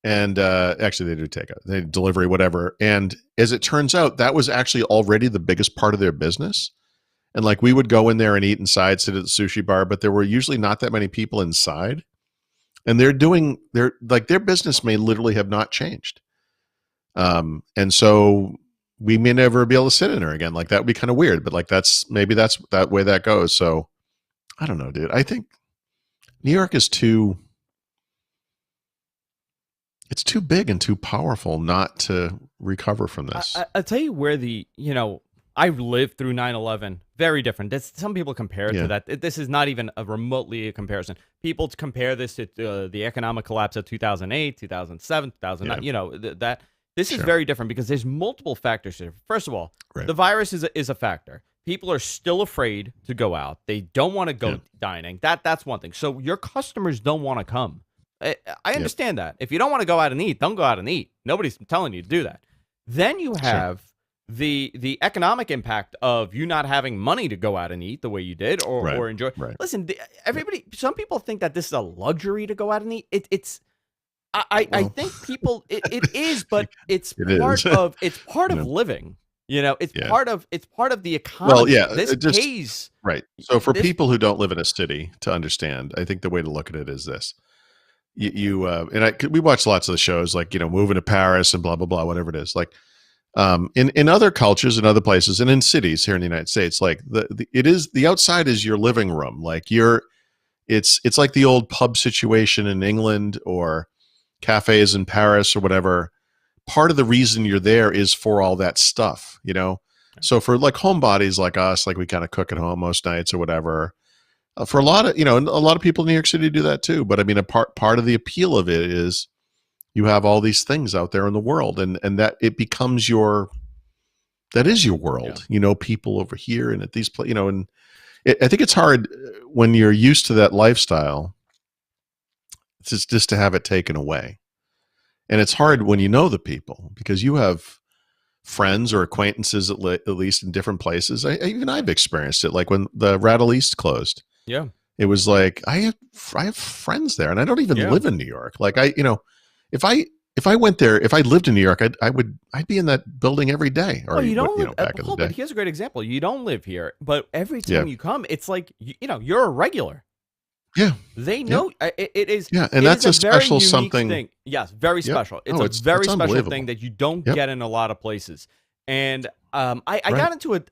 and actually they do takeout, they delivery, whatever. And as it turns out, that was actually already the biggest part of their business. And like we would go in there and eat inside, sit at the sushi bar, but there were usually not that many people inside. And their business may literally have not changed. And so we may never be able to sit in there again. Like that would be kind of weird, but like that's that way that goes. So I don't know, dude. I think New York is it's too big and too powerful not to recover from this. I'll tell you where I've lived through 9/11. Very different. Some people compare it to that. This is not even a remotely a comparison. People compare this to the economic collapse of 2008, 2007, 2009. That this is very different because there's multiple factors here. First of all, the virus is a factor. People are still afraid to go out. They don't want to go dining. That's one thing. So your customers don't want to come. I understand that. If you don't want to go out and eat, don't go out and eat. Nobody's telling you to do that. Then you have the economic impact of you not having money to go out and eat the way you did or enjoy. Right. Listen, some people think that this is a luxury to go out and eat. I think people it is, but it's part of living. It's part of the economy. Well, yeah, this pays right. So for people who don't live in a city to understand, I think the way to look at it is this: we watch lots of the shows like moving to Paris and blah blah blah, whatever it is. Like in other cultures and other places and in cities here in the United States, like the outside is your living room. Like it's like the old pub situation in England or cafes in Paris or whatever. Part of the reason you're there is for all that stuff, So for like homebodies like us, like we kind of cook at home most nights or whatever. For a lot of people in New York City do that too. But I mean, a part of the appeal of it is you have all these things out there in the world, and that it becomes that is your world. People over here and at these places, and I think it's hard when you're used to that lifestyle. It's just to have it taken away. And it's hard when you know the people because you have friends or acquaintances at least in different places. Even I've experienced it. Like when the Rattle East closed. Yeah. It was like, I have friends there and I don't even live in New York. Like if I went there, if I lived in New York, I'd be in that building every day. Or you don't live, back in the day. But here's a great example. You don't live here, but every time you come, it's like, you're a regular. Yeah. They know it is. Yeah. And that's a special something. Thing. Yes. Very special. It's a very special thing that you don't get in a lot of places. And I got into a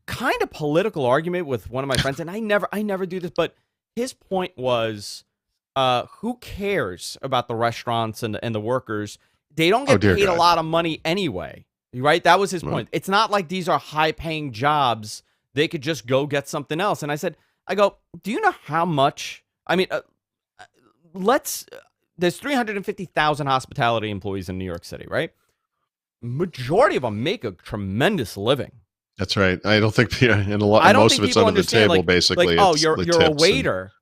kind of political argument with one of my friends, and I never do this, but his point was, who cares about the restaurants and the workers? They don't get paid a lot of money anyway, right? That was his point. It's not like these are high-paying jobs. They could just go get something else. And I go, do you know how much? I mean, there's 350,000 hospitality employees in New York City, right? Majority of them make a tremendous living. That's right. I don't think most of it's under the table, basically. Like, you're a waiter.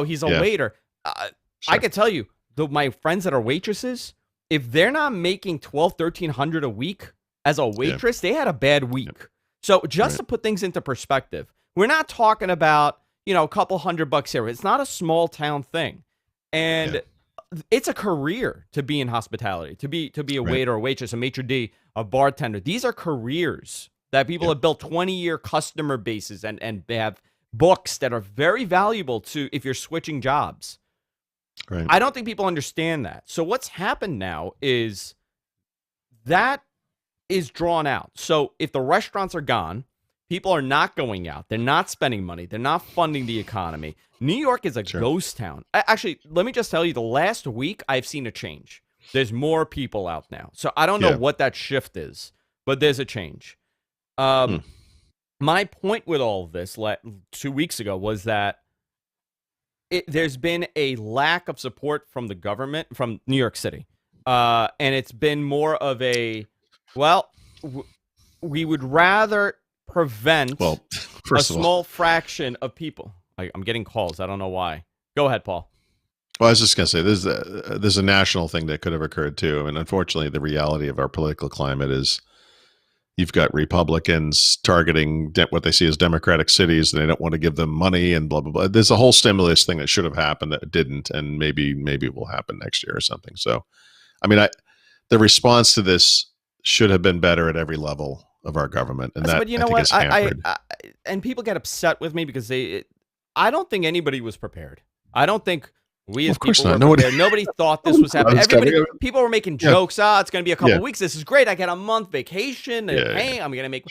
He's a waiter. I could tell you, my friends that are waitresses, if they're not making $1,200-1,300 a week as a waitress, they had a bad week. So just to put things into perspective, we're not talking about, a couple $100 here. It's not a small town thing. And it's a career to be in hospitality, to be a waiter, a waitress, a maitre d', a bartender. These are careers that people have built 20-year customer bases and they have books that are very valuable to if you're switching jobs. Right. I don't think people understand that. So what's happened now is that is drawn out. So if the restaurants are gone, people are not going out. They're not spending money. They're not funding the economy. New York is a ghost town. Actually, let me just tell you, the last week I've seen a change. There's more people out now. So I don't know what that shift is, but there's a change. My point with all of this 2 weeks ago was that there's been a lack of support from the government, from New York City, and it's been more of a, well, we would rather prevent Well, a first of all, small fraction of people. I'm getting calls. I don't know why. Go ahead, Paul. well, I was just going to say there's a national thing that could have occurred too. I mean, unfortunately, the reality of our political climate is you've got Republicans targeting what they see as Democratic cities, and they don't want to give them money and blah blah blah. There's a whole stimulus thing that should have happened that didn't, and maybe it will happen next year or something. So, I mean, the response to this should have been better at every level of our government, and that But you I know think what? is hampered. And people get upset with me because I don't think anybody was prepared. I don't think we Well, as of course people not. were prepared. Nobody thought No this one was thought it happening. was coming. People were making Yeah, jokes. It's going to be a couple yeah, weeks. This is great. I get a month vacation, and yeah, yeah. hey, I'm going to make.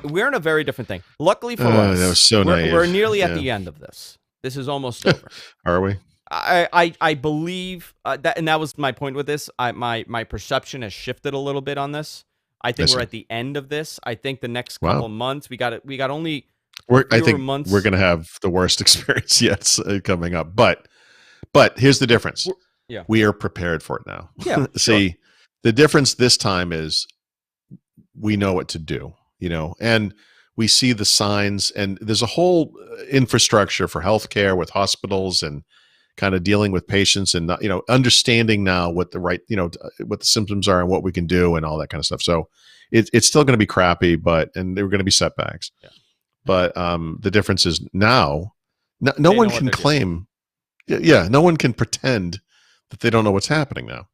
We're in a very different thing. Luckily for That was us, so we're naive. nearly at Yeah, the end of this. This is almost over. are we? I believe that, and that was my point with this. My perception has shifted a little bit on this. I I think we're see. at the end of this. I think the next couple Wow. of months, we got only a I fewer think we're months. going to have the worst experience yet coming up. But here's the difference. Yeah, We are prepared for it now. yeah, sure. See, the difference this time is we know what to do, and we see the signs, and there's a whole infrastructure for healthcare with hospitals and kind of dealing with patients and understanding now what the right what the symptoms are and what we can do and all that kind of stuff. So it's still going to be crappy, and there are going to be setbacks. Yeah, But the difference is now, no they one know what can they're doing. claim, yeah, no one can pretend that they don't know what's happening now.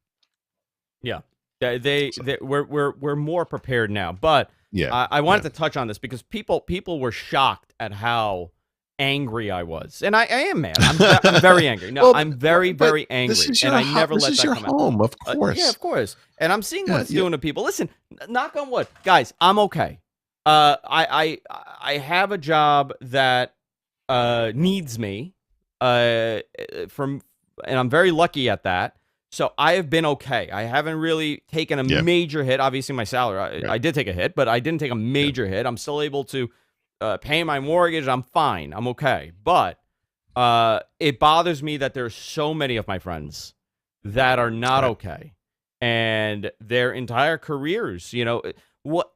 Yeah, So, we're more prepared now. But yeah, I yeah, wanted to touch on this because people were shocked at how angry I was, and I am mad. I'm very angry. No, well, I'm very but very this angry, is and your I never this let is that your come out. home, of Yeah, course. of course. And I'm seeing what Yeah, it's doing to people. Listen, knock on wood, guys. I'm okay. I have a job that needs me. From and I'm very lucky at that. So I have been okay. I haven't really taken a yeah, major hit. Obviously, my salary, right, I did take a hit, but I didn't take a yeah, major hit. I'm still able to pay my mortgage. I'm fine. I'm okay. But it bothers me that there's so many of my friends that are not right. okay, and their entire careers. What?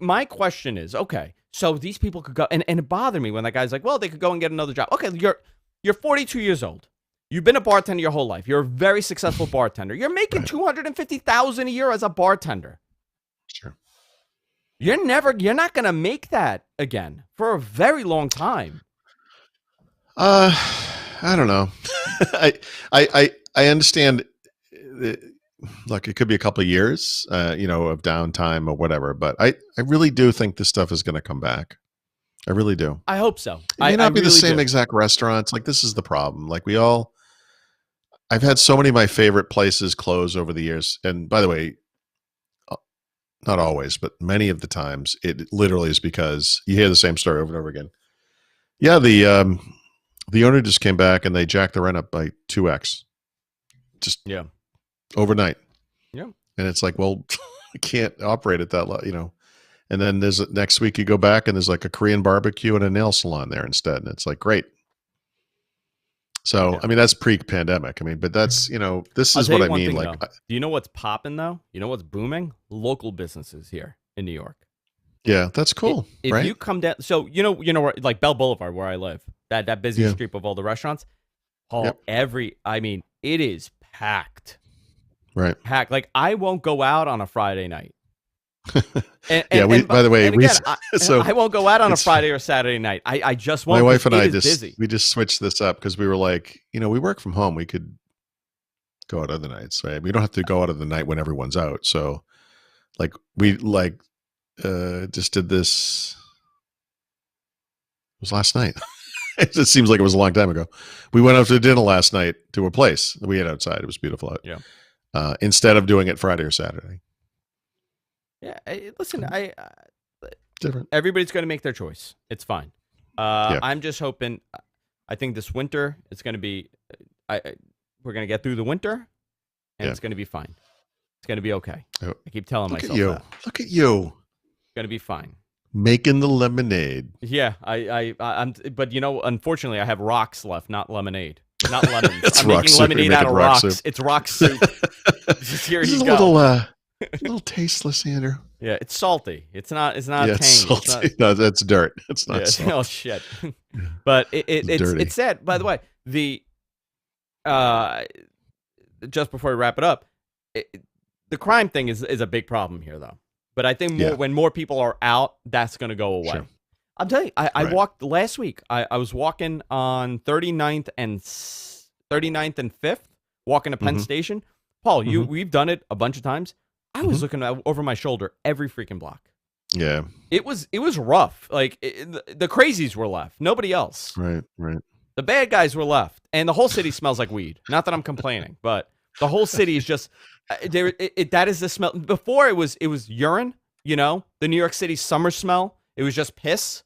My question is, okay, so these people could go, and it bothered me when that guy's like, well, they could go and get another job. Okay, you're 42 years old. You've been a bartender your whole life. You're a very successful bartender. You're making Right. 250,000 a year as a bartender. Sure. You're not gonna make that again for a very long time. Uh, I don't know. I understand. Look, it could be a couple of years, of downtime or whatever. But I really do think this stuff is going to come back. I really do. I hope so. It may I not be the really same do. exact restaurants. Like this is the problem. Like I've had so many of my favorite places close over the years. And by the way, uh, not always, but many of the times, it literally is because you hear the same story over and over again. Yeah, the owner just came back and they jacked the rent up by 2x just Yeah. overnight. Yeah. And it's like, well, I can't operate at that. And then there's next week you go back and there's like a Korean barbecue and a nail salon there instead. And it's like, great. So, Yeah. I mean, that's pre-pandemic. I mean, but that's, this I'll is tell what you I one mean. thing Like, though. Do you know what's popping though? You know what's booming? Local businesses here in New York. yeah, that's cool, If right? you come down, so where, like Bell Boulevard, where I live, that busy Yeah. street of all the restaurants. Yep. Paul, I mean, it is packed, Right. packed. Like I won't go out on a Friday night. And Yeah. By the way, and again, so I won't go out on a it's Friday or Saturday night. I just my won't wife because and it I is busy. we just switched this up because we were like, we work from home. We could go out other nights, right? We don't have to go out of the night when everyone's out. So like we just did this. It was last night. It just seems like it was a long time ago. We went out to dinner last night to a place we had outside. It was beautiful out. Yeah. Instead of doing it Friday or Saturday. Yeah. Listen, Different. everybody's going to make their choice. It's fine. Yeah. I'm just hoping. I think this winter it's going to be. We're going to get through the winter, and Yeah. it's going to be fine. It's going to be okay. Oh, I keep telling look at myself you. that. Look at you. It's going to be fine. Making the lemonade. Yeah, I'm. But unfortunately, I have rocks left, not lemonade, not lemons. It's I'm rock making soup. You're lemonade out making of rock soup. rocks. It's rock soup. Just here This you is go. a little tasteless, Andrew. Yeah, it's salty. It's not. It's not Yeah, it's tangy. It's not. salty. No, that's dirt. It's not Yeah. Oh salt. shit. Yeah, But it's dirty. it's sad. By the way, uh, just before we wrap it up, the crime thing is a big problem here, though. But I think Yeah, when more people are out, that's going to go away. sure. I'm telling you, I Right. walked last week. I was walking on 39th and 5th, walking to Penn hmm Station. Paul, hmm we've done it a bunch of times. I was hmm looking over my shoulder every freaking block. Yeah. It was rough. Like the crazies were left. Nobody else. Right. Right. The bad guys were left, and the whole city smells like weed. Not that I'm complaining, but the whole city is just there. That is the smell. Before it was urine. The New York City summer smell. It was just piss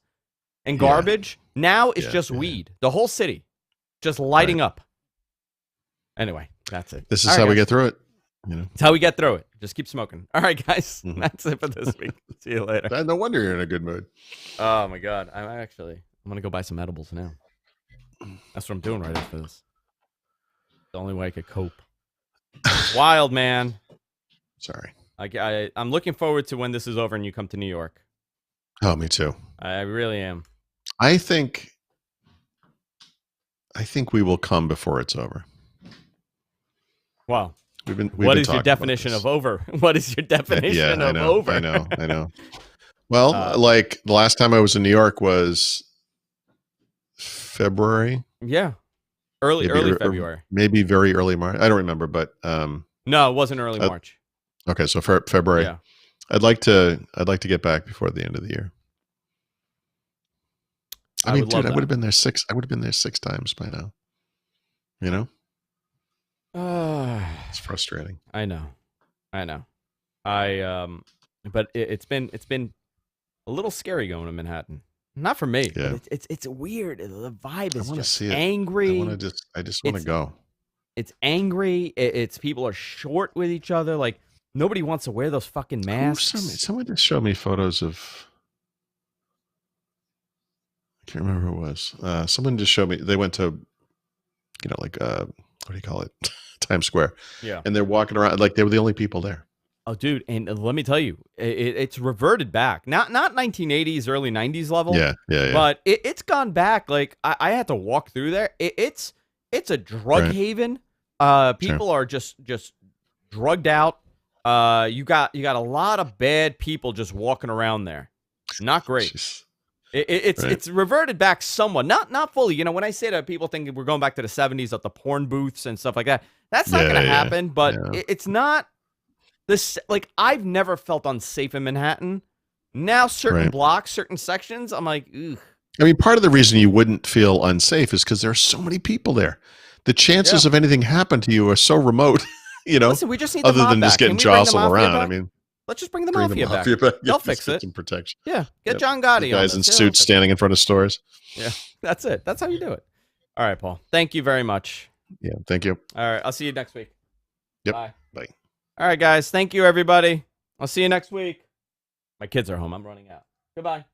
and Yeah. garbage. Now it's Yeah. just Yeah. weed. The whole city just Right. lighting up. Anyway, that's it. This is All right, how we guys. get through it. It's how we get through it. Just keep smoking. All right, guys. Mhm. That's it for this week. See you later. No wonder you're in a good mood. Oh my god. I'm gonna go buy some edibles now. That's what I'm doing right after this. The only way I could cope. It's wild, man. Sorry. I'm looking forward to when this is over and you come to New York. Oh, me too. I really am. I think we will come before it's over. Wow. We've What been is your talking about definition this. of over? What is your definition Yeah, I of know. over? I know. Well, Uh, like the last time I was in New York was February, Yeah. Early February. maybe very early March. I don't remember, but No, it wasn't early March. okay, so February. Yeah. I'd like to get back before the end of the year. I mean, would dude, love I that. would have been there six. I would have been there 6 times by now. You know, it's frustrating. I know. But it's been a little scary going to Manhattan. Not for me. Yeah. But it's weird. The vibe I is want to just see it. angry. I just want to go. It's angry. It's people are short with each other. Like nobody wants to wear those fucking masks. Someone just showed me photos of. I can't remember who it was. Someone just showed me. They went to, like what do you call it, Times Square, Yeah. and they're walking around like they were the only people there. Oh, dude, and let me tell you, it's reverted back. Not 1980s, early 90s level. Yeah. But it's gone back. Like I had to walk through there. It's a drug Right. haven. People are just drugged out. You got a lot of bad people just walking around there. Not great. Jeez. It's Right. it's reverted back somewhat. Not fully. When I say that, people think we're going back to the 70s at the porn booths and stuff like that. That's not going to happen. But it's not this. Like I've never felt unsafe in Manhattan. Now certain Right. blocks, certain sections, I'm like, ugh. I mean, part of the reason you wouldn't feel unsafe is because there are so many people there. The chances of anything happen to you are so remote. Listen, we just need the other mob than just back. getting Can we bring the jostled mafia around. I back? mean, Let's just bring the bring mafia the back. mafia back. They'll Let's fix get it. some protection. Yeah, get Yep. John Gotti The on guys this. in Yeah, suits standing in front of stores. Yeah, that's it. That's how you do it. All right, Paul. Thank you very much. Yeah, thank you. All right, I'll see you next week. Yep. Bye. Bye. All right, guys. Thank you, everybody. I'll see you next week. My kids are home. I'm running out. Goodbye.